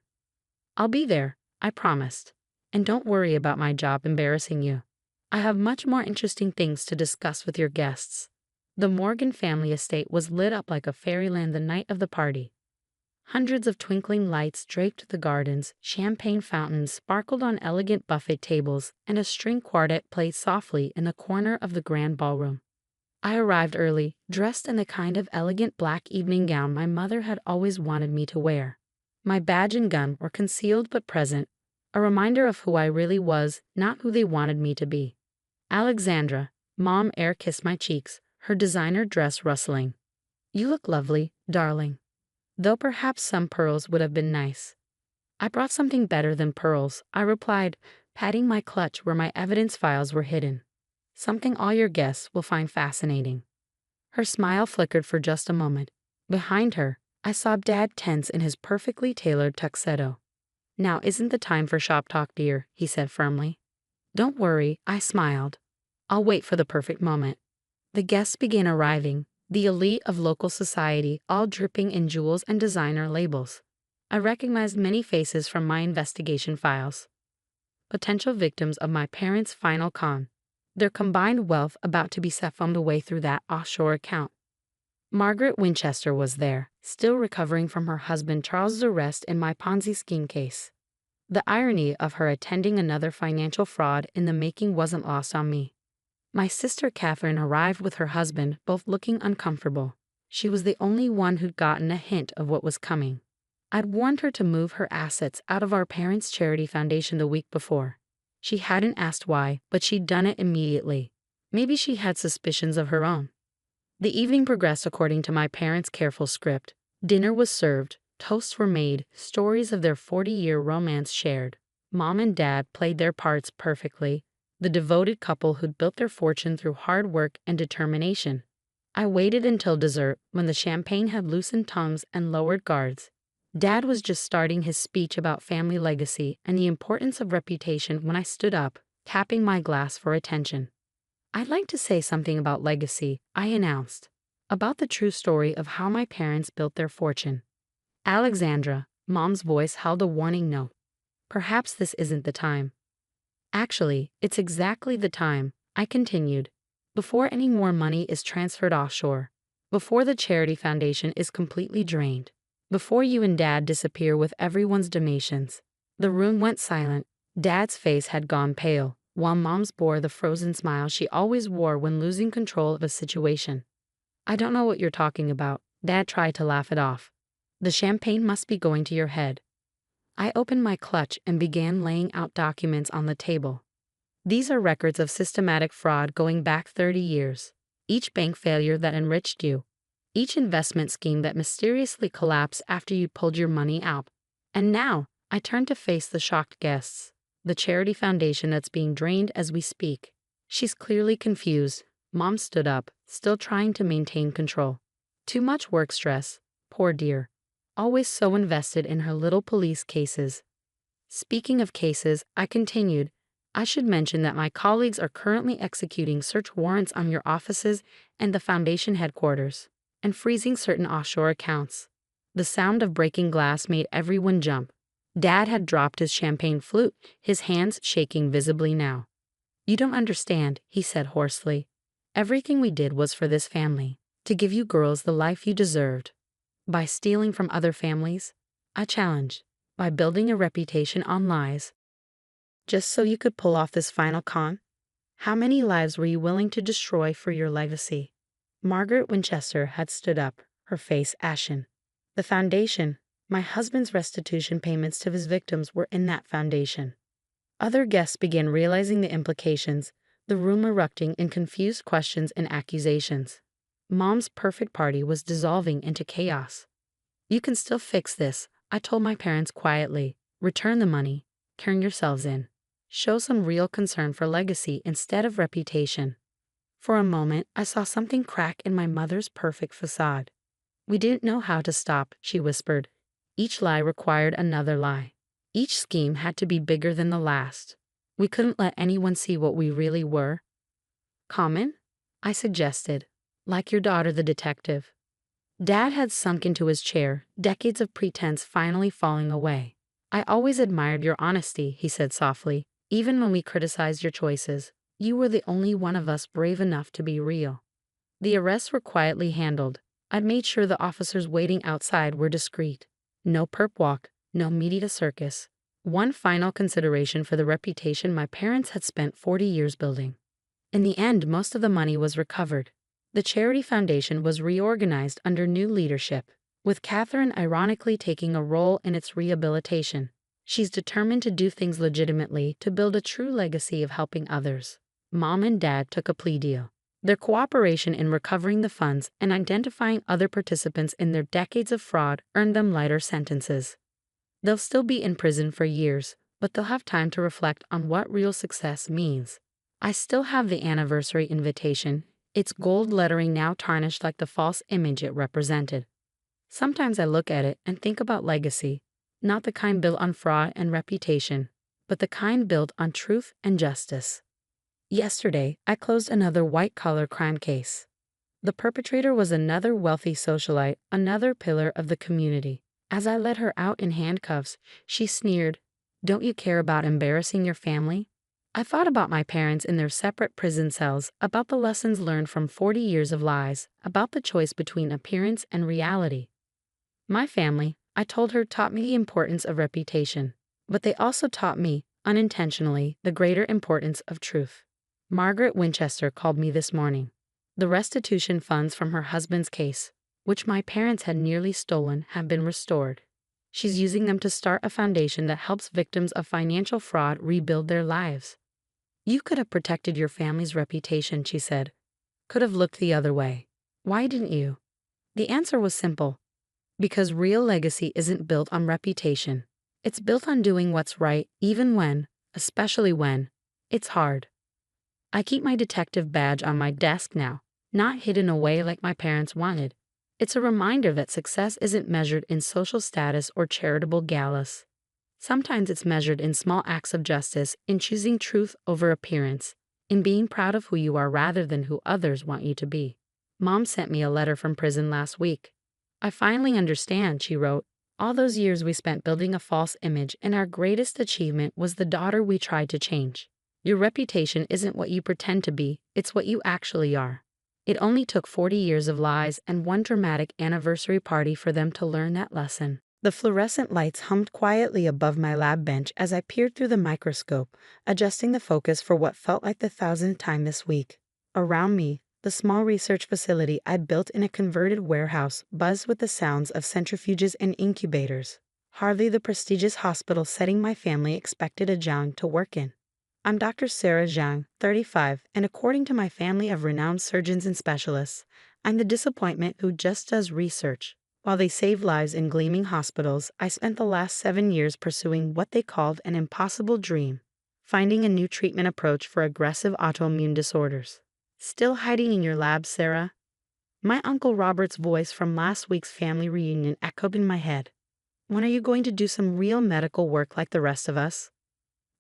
"I'll be there," I promised. "And don't worry about my job embarrassing you. I have much more interesting things to discuss with your guests." The Morgan family estate was lit up like a fairyland the night of the party. Hundreds of twinkling lights draped the gardens, champagne fountains sparkled on elegant buffet tables, and a string quartet played softly in a corner of the grand ballroom. I arrived early, dressed in the kind of elegant black evening gown my mother had always wanted me to wear. My badge and gun were concealed but present, a reminder of who I really was, not who they wanted me to be. "Alexandra," Mom air kissed my cheeks, her designer dress rustling. "You look lovely, darling. Though perhaps some pearls would have been nice." "I brought something better than pearls," I replied, patting my clutch where my evidence files were hidden. "Something all your guests will find fascinating." Her smile flickered for just a moment. Behind her, I saw Dad tense in his perfectly tailored tuxedo. "Now isn't the time for shop talk, dear," he said firmly. "Don't worry," I smiled. "I'll wait for the perfect moment." The guests began arriving, the elite of local society, all dripping in jewels and designer labels. I recognized many faces from my investigation files. Potential victims of my parents' final con. Their combined wealth about to be siphoned away through that offshore account. Margaret Winchester was there, still recovering from her husband Charles's arrest in my Ponzi scheme case. The irony of her attending another financial fraud in the making wasn't lost on me. My sister Catherine arrived with her husband, both looking uncomfortable. She was the only one who'd gotten a hint of what was coming. I'd warned her to move her assets out of our parents' charity foundation the week before. She hadn't asked why, but she'd done it immediately. Maybe she had suspicions of her own. The evening progressed according to my parents' careful script. Dinner was served, toasts were made, stories of their 40-year romance shared. Mom and Dad played their parts perfectly, the devoted couple who'd built their fortune through hard work and determination. I waited until dessert, when the champagne had loosened tongues and lowered guards. Dad was just starting his speech about family legacy and the importance of reputation when I stood up, tapping my glass for attention. "I'd like to say something about legacy," I announced. "About the true story of how my parents built their fortune." "Alexandra," Mom's voice held a warning note. "Perhaps this isn't the time." "Actually, it's exactly the time," I continued. "Before any more money is transferred offshore. Before the charity foundation is completely drained. Before you and Dad disappear with everyone's donations." The room went silent. Dad's face had gone pale, while Mom's bore the frozen smile she always wore when losing control of a situation. "I don't know what you're talking about." Dad tried to laugh it off. "The champagne must be going to your head. I opened my clutch and began laying out documents on the table. These are records of systematic fraud going back 30 years. Each bank failure that enriched you. Each investment scheme that mysteriously collapsed after you pulled your money out. And now, I turn to face the shocked guests. The charity foundation that's being drained as we speak. She's clearly confused. Mom stood up, still trying to maintain control. Too much work stress. Poor dear. Always so invested in her little police cases. Speaking of cases, I continued, I should mention that my colleagues are currently executing search warrants on your offices and the foundation headquarters, and freezing certain offshore accounts. The sound of breaking glass made everyone jump. Dad had dropped his champagne flute, his hands shaking visibly now. You don't understand, he said hoarsely. Everything we did was for this family, to give you girls the life you deserved. By stealing from other families? I challenged. By building a reputation on lies. Just so you could pull off this final con? How many lives were you willing to destroy for your legacy? Margaret Winchester had stood up, her face ashen. The foundation, my husband's restitution payments to his victims were in that foundation. Other guests began realizing the implications, the room erupting in confused questions and accusations. Mom's perfect party was dissolving into chaos. You can still fix this, I told my parents quietly. Return the money, turn yourselves in. Show some real concern for legacy instead of reputation. For a moment, I saw something crack in my mother's perfect facade. We didn't know how to stop, she whispered. Each lie required another lie. Each scheme had to be bigger than the last. We couldn't let anyone see what we really were. Common? I suggested. Like your daughter, the detective. Dad had sunk into his chair, decades of pretense finally falling away. I always admired your honesty, he said softly. Even when we criticized your choices, you were the only one of us brave enough to be real. The arrests were quietly handled. I'd made sure the officers waiting outside were discreet. No perp walk, no media circus. One final consideration for the reputation my parents had spent 40 years building. In the end, most of the money was recovered. The charity foundation was reorganized under new leadership, with Catherine ironically taking a role in its rehabilitation. She's determined to do things legitimately to build a true legacy of helping others. Mom and Dad took a plea deal. Their cooperation in recovering the funds and identifying other participants in their decades of fraud earned them lighter sentences. They'll still be in prison for years, but they'll have time to reflect on what real success means. I still have the anniversary invitation, its gold lettering now tarnished like the false image it represented. Sometimes I look at it and think about legacy, not the kind built on fraud and reputation, but the kind built on truth and justice. Yesterday, I closed another white-collar crime case. The perpetrator was another wealthy socialite, another pillar of the community. As I let her out in handcuffs, she sneered, "Don't you care about embarrassing your family?" I thought about my parents in their separate prison cells, about the lessons learned from 40 years of lies, about the choice between appearance and reality. My family, I told her, taught me the importance of reputation, but they also taught me, unintentionally, the greater importance of truth. Margaret Winchester called me this morning. The restitution funds from her husband's case, which my parents had nearly stolen, have been restored. She's using them to start a foundation that helps victims of financial fraud rebuild their lives. You could have protected your family's reputation, she said. Could have looked the other way. Why didn't you? The answer was simple. Because real legacy isn't built on reputation. It's built on doing what's right, even when, especially when, it's hard. I keep my detective badge on my desk now, not hidden away like my parents wanted. It's a reminder that success isn't measured in social status or charitable galas. Sometimes it's measured in small acts of justice, in choosing truth over appearance, in being proud of who you are rather than who others want you to be. Mom sent me a letter from prison last week. I finally understand, she wrote. All those years we spent building a false image, and our greatest achievement was the daughter we tried to change. Your reputation isn't what you pretend to be, it's what you actually are. It only took 40 years of lies and one dramatic anniversary party for them to learn that lesson. The fluorescent lights hummed quietly above my lab bench as I peered through the microscope, adjusting the focus for what felt like the 1,000th time this week. Around me, the small research facility I built in a converted warehouse buzzed with the sounds of centrifuges and incubators. hardly the prestigious hospital setting my family expected a Zhang to work in. I'm Dr. Sarah Zhang, 35, and according to my family of renowned surgeons and specialists, I'm the disappointment who just does research. While they save lives in gleaming hospitals, I spent the last 7 years pursuing what they called an impossible dream, finding a new treatment approach for aggressive autoimmune disorders. Still hiding in your lab, Sarah? My Uncle Robert's voice from last week's family reunion echoed in my head. When are you going to do some real medical work like the rest of us?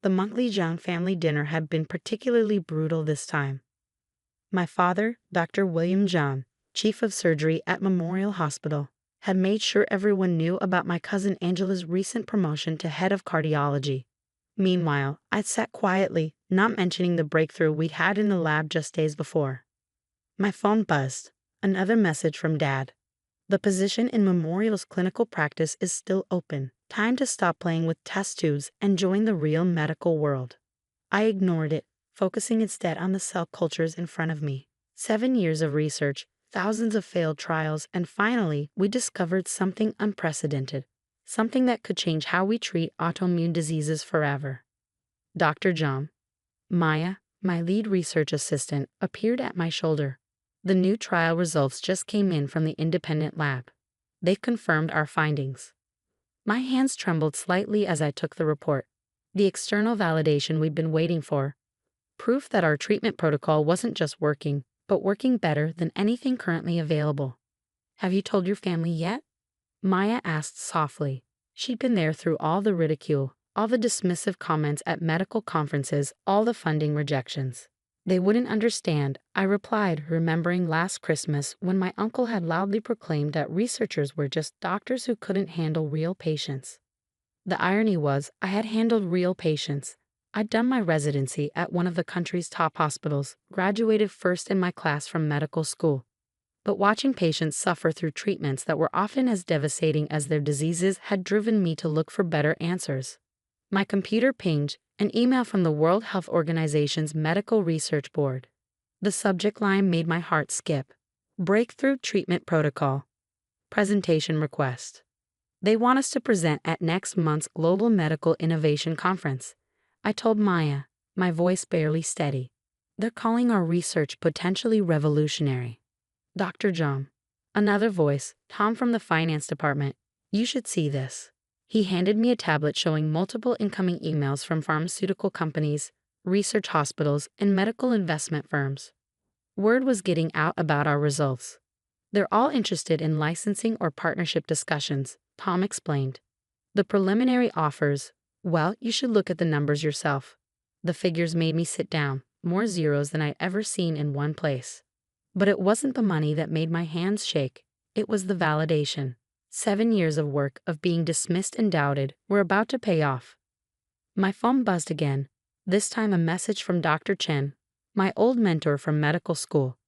The monthly Zhang family dinner had been particularly brutal this time. My father, Dr. William Zhang, chief of surgery at Memorial Hospital, had made sure everyone knew about my cousin Angela's recent promotion to head of cardiology. Meanwhile, I'd sat quietly, not mentioning the breakthrough we'd had in the lab just days before. My phone buzzed. Another message from Dad. The position in Memorial's clinical practice is still open. Time to stop playing with test tubes and join the real medical world. I ignored it, focusing instead on the cell cultures in front of me. 7 years of research, thousands of failed trials, and finally, we discovered something unprecedented. Something that could change how we treat autoimmune diseases forever. Dr. John. Maya, my lead research assistant, appeared at my shoulder. The new trial results just came in from the independent lab. They confirmed our findings. My hands trembled slightly as I took the report. The external validation we'd been waiting for. Proof that our treatment protocol wasn't just working, but working better than anything currently available. Have you told your family yet? Maya asked softly. She'd been there through all the ridicule, all the dismissive comments at medical conferences, all the funding rejections. They wouldn't understand, I replied, remembering last Christmas when my uncle had loudly proclaimed that researchers were just doctors who couldn't handle real patients. The irony was, I had handled real patients. I'd done my residency at one of the country's top hospitals, graduated first in my class from medical school. But watching patients suffer through treatments that were often as devastating as their diseases had driven me to look for better answers. My computer pinged, an email from the World Health Organization's Medical Research Board. The subject line made my heart skip. Breakthrough Treatment Protocol. Presentation request. They want us to present at next month's Global Medical Innovation Conference. I told Maya, my voice barely steady. They're calling our research potentially revolutionary. Dr. John. Another voice, Tom from the finance department. You should see this. He handed me a tablet showing multiple incoming emails from pharmaceutical companies, research hospitals, and medical investment firms. Word was getting out about our results. They're all interested in licensing or partnership discussions, Tom explained. The preliminary offers, well, you should look at the numbers yourself. The figures made me sit down, more zeros than I'd ever seen in one place. But it wasn't the money that made my hands shake, it was the validation. 7 years of work of being dismissed and doubted were about to pay off. My phone buzzed again, this time a message from Dr. Chen, my old mentor from medical school.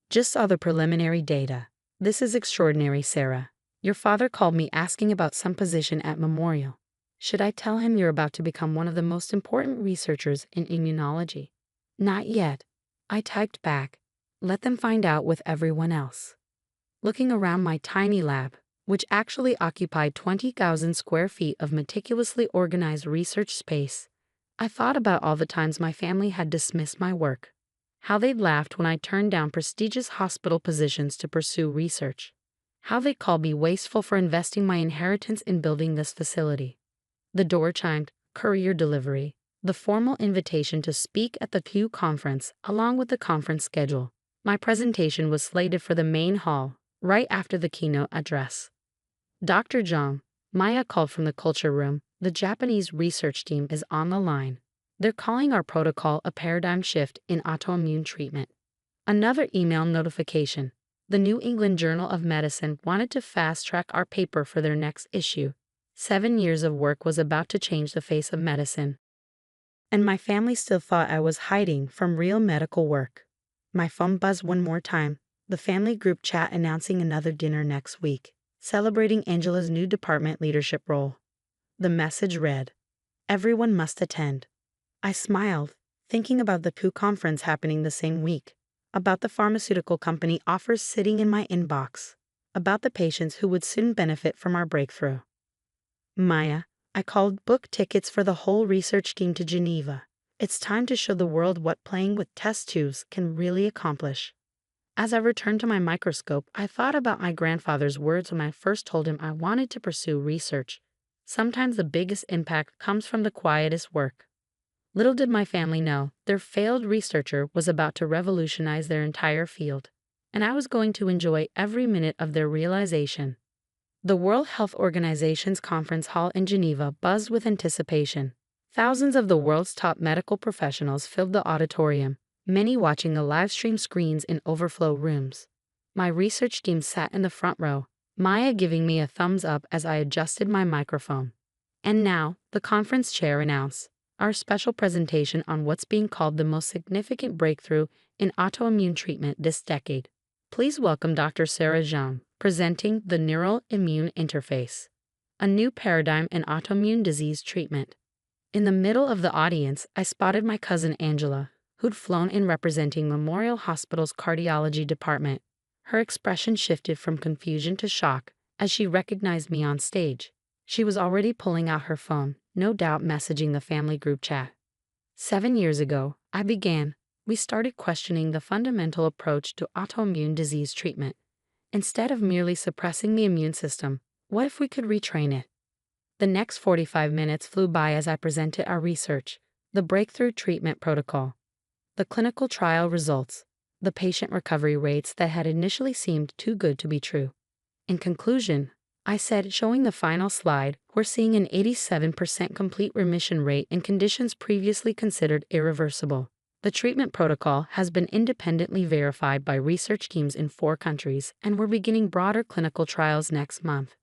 Just saw the preliminary data. This is extraordinary, Sarah. Your father called me asking about some position at Memorial. Should I tell him you're about to become one of the most important researchers in immunology? Not yet. I typed back. Let them find out with everyone else. Looking around my tiny lab, which actually occupied 20,000 square feet of meticulously organized research space, I thought about all the times my family had dismissed my work. How they'd laughed when I turned down prestigious hospital positions to pursue research. How they called me wasteful for investing my inheritance in building this facility. The door chimed, courier delivery, the formal invitation to speak at the Pew conference along with the conference schedule. My presentation was slated for the main hall, right after the keynote address. Dr. John, Maya called from the culture room, the Japanese research team is on the line. They're calling our protocol a paradigm shift in autoimmune treatment. Another email notification. The New England Journal of Medicine wanted to fast-track our paper for their next issue. 7 years of work was about to change the face of medicine. And my family still thought I was hiding from real medical work. My phone buzzed one more time, the family group chat announcing another dinner next week, celebrating Angela's new department leadership role. The message read, everyone must attend. I smiled, thinking about the Pew conference happening the same week, about the pharmaceutical company offers sitting in my inbox, about the patients who would soon benefit from our breakthrough. Maya, I called book tickets for the whole research team to Geneva. It's time to show the world what playing with test tubes can really accomplish. As I returned to my microscope, I thought about my grandfather's words when I first told him I wanted to pursue research. Sometimes the biggest impact comes from the quietest work. Little did my family know, their failed researcher was about to revolutionize their entire field, and I was going to enjoy every minute of their realization. The World Health Organization's conference hall in Geneva buzzed with anticipation. Thousands of the world's top medical professionals filled the auditorium, many watching the live stream screens in overflow rooms. My research team sat in the front row, Maya giving me a thumbs up as I adjusted my microphone. And now, the conference chair announced our special presentation on what's being called the most significant breakthrough in autoimmune treatment this decade. Please welcome Dr. Sarah Jean, presenting the Neural Immune Interface, a new paradigm in autoimmune disease treatment. In the middle of the audience, I spotted my cousin Angela, who'd flown in representing Memorial Hospital's cardiology department. Her expression shifted from confusion to shock as she recognized me on stage. She was already pulling out her phone, no doubt messaging the family group chat. 7 years ago, we started questioning the fundamental approach to autoimmune disease treatment. Instead of merely suppressing the immune system, what if we could retrain it? The next 45 minutes flew by as I presented our research, the breakthrough treatment protocol, the clinical trial results, the patient recovery rates that had initially seemed too good to be true. In conclusion, I said, showing the final slide, we're seeing an 87% complete remission rate in conditions previously considered irreversible. The treatment protocol has been independently verified by research teams in 4 countries, and we're beginning broader clinical trials next month.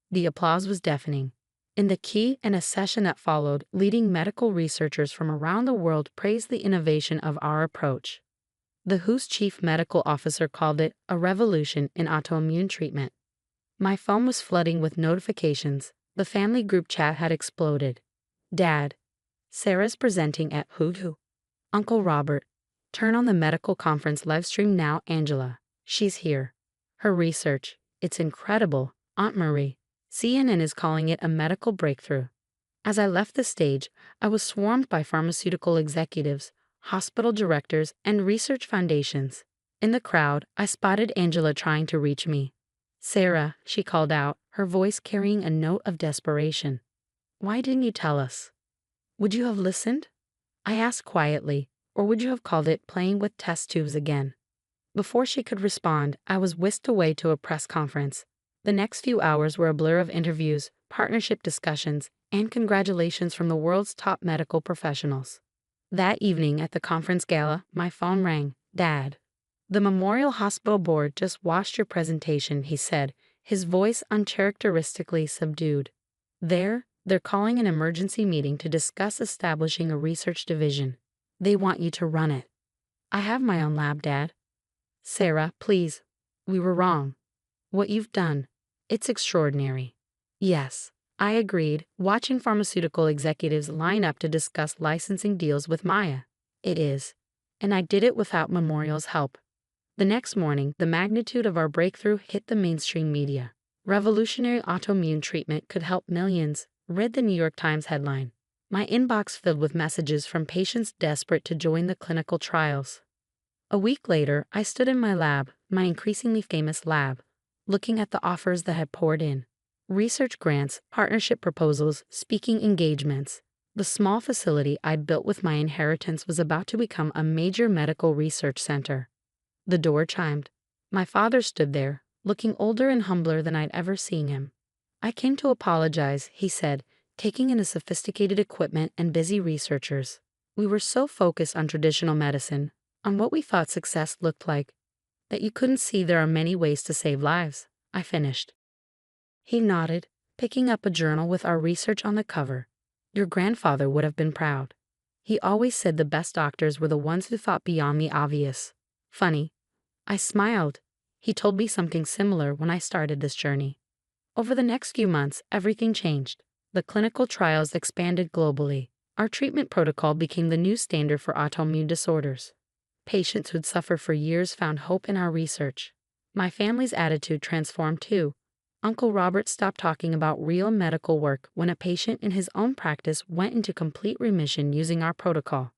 The applause was deafening. In the Q&A session that followed, leading medical researchers from around the world praised the innovation of our approach. The WHO's chief medical officer called it a revolution in autoimmune treatment. My phone was flooding with notifications. The family group chat had exploded. Dad, Sarah's presenting at WHO. Uncle Robert, turn on the medical conference livestream now. Angela, she's here. Her research, it's incredible. Aunt Marie, CNN is calling it a medical breakthrough. As I left the stage, I was swarmed by pharmaceutical executives, hospital directors, and research foundations. In the crowd, I spotted Angela trying to reach me. Sarah, she called out, her voice carrying a note of desperation. Why didn't you tell us? Would you have listened? I asked quietly, or would you have called it playing with test tubes again? Before she could respond, I was whisked away to a press conference. The next few hours were a blur of interviews, partnership discussions, and congratulations from the world's top medical professionals. That evening at the conference gala, my phone rang. Dad, the Memorial Hospital board just watched your presentation, he said, his voice uncharacteristically subdued. They're calling an emergency meeting to discuss establishing a research division. They want you to run it. I have my own lab, Dad. Sarah, please. We were wrong. What you've done, it's extraordinary. Yes, I agreed, watching pharmaceutical executives line up to discuss licensing deals with Maya. It is. And I did it without Memorial's help. The next morning, the magnitude of our breakthrough hit the mainstream media. Revolutionary autoimmune treatment could help millions, read the New York Times headline. My inbox filled with messages from patients desperate to join the clinical trials. A week later, I stood in my lab, my increasingly famous lab, looking at the offers that had poured in. Research grants, partnership proposals, speaking engagements. The small facility I'd built with my inheritance was about to become a major medical research center. The door chimed. My father stood there, looking older and humbler than I'd ever seen him. I came to apologize, he said, taking in the sophisticated equipment and busy researchers. We were so focused on traditional medicine, on what we thought success looked like, that you couldn't see there are many ways to save lives, I finished. He nodded, picking up a journal with our research on the cover. Your grandfather would have been proud. He always said the best doctors were the ones who thought beyond the obvious. Funny. I smiled. He told me something similar when I started this journey. Over the next few months, everything changed. The clinical trials expanded globally. Our treatment protocol became the new standard for autoimmune disorders. Patients who'd suffered for years found hope in our research. My family's attitude transformed too. Uncle Robert stopped talking about real medical work when a patient in his own practice went into complete remission using our protocol.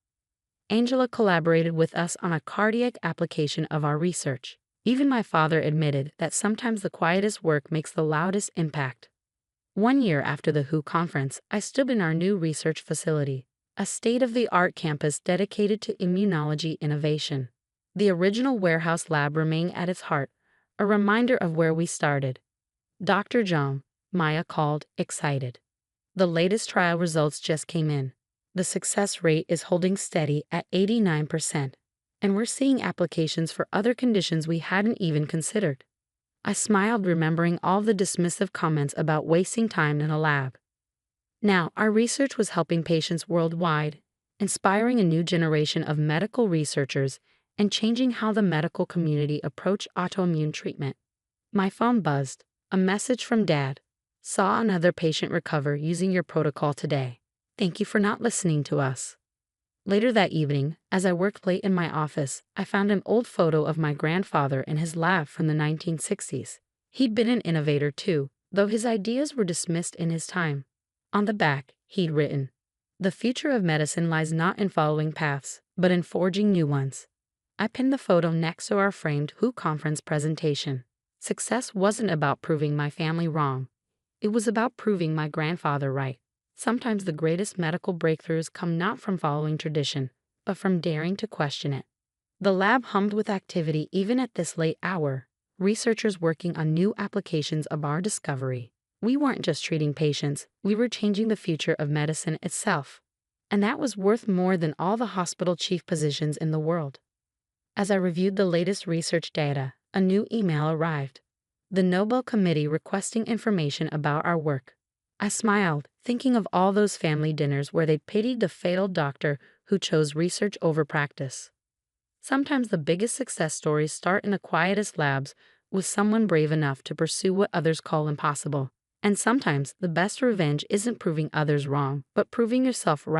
Angela collaborated with us on a cardiac application of our research. Even my father admitted that sometimes the quietest work makes the loudest impact. 1 year after the WHO conference, I stood in our new research facility, a state-of-the-art campus dedicated to immunology innovation. The original warehouse lab remained at its heart, a reminder of where we started. Dr. John, Maya called, excited. The latest trial results just came in. The success rate is holding steady at 89%, and we're seeing applications for other conditions we hadn't even considered. I smiled, remembering all the dismissive comments about wasting time in a lab. Now, our research was helping patients worldwide, inspiring a new generation of medical researchers, and changing how the medical community approached autoimmune treatment. My phone buzzed. A message from Dad. Saw another patient recover using your protocol today. Thank you for not listening to us. Later that evening, as I worked late in my office, I found an old photo of my grandfather in his lab from the 1960s. He'd been an innovator too, though his ideas were dismissed in his time. On the back, he'd written, "The future of medicine lies not in following paths, but in forging new ones." I pinned the photo next to our framed WHO conference presentation. Success wasn't about proving my family wrong. It was about proving my grandfather right. Sometimes the greatest medical breakthroughs come not from following tradition, but from daring to question it. The lab hummed with activity even at this late hour, researchers working on new applications of our discovery. We weren't just treating patients, we were changing the future of medicine itself. And that was worth more than all the hospital chief positions in the world. As I reviewed the latest research data, a new email arrived. The Nobel Committee requesting information about our work. I smiled, thinking of all those family dinners where they pitied the failed doctor who chose research over practice. Sometimes the biggest success stories start in the quietest labs with someone brave enough to pursue what others call impossible. And sometimes the best revenge isn't proving others wrong, but proving yourself right.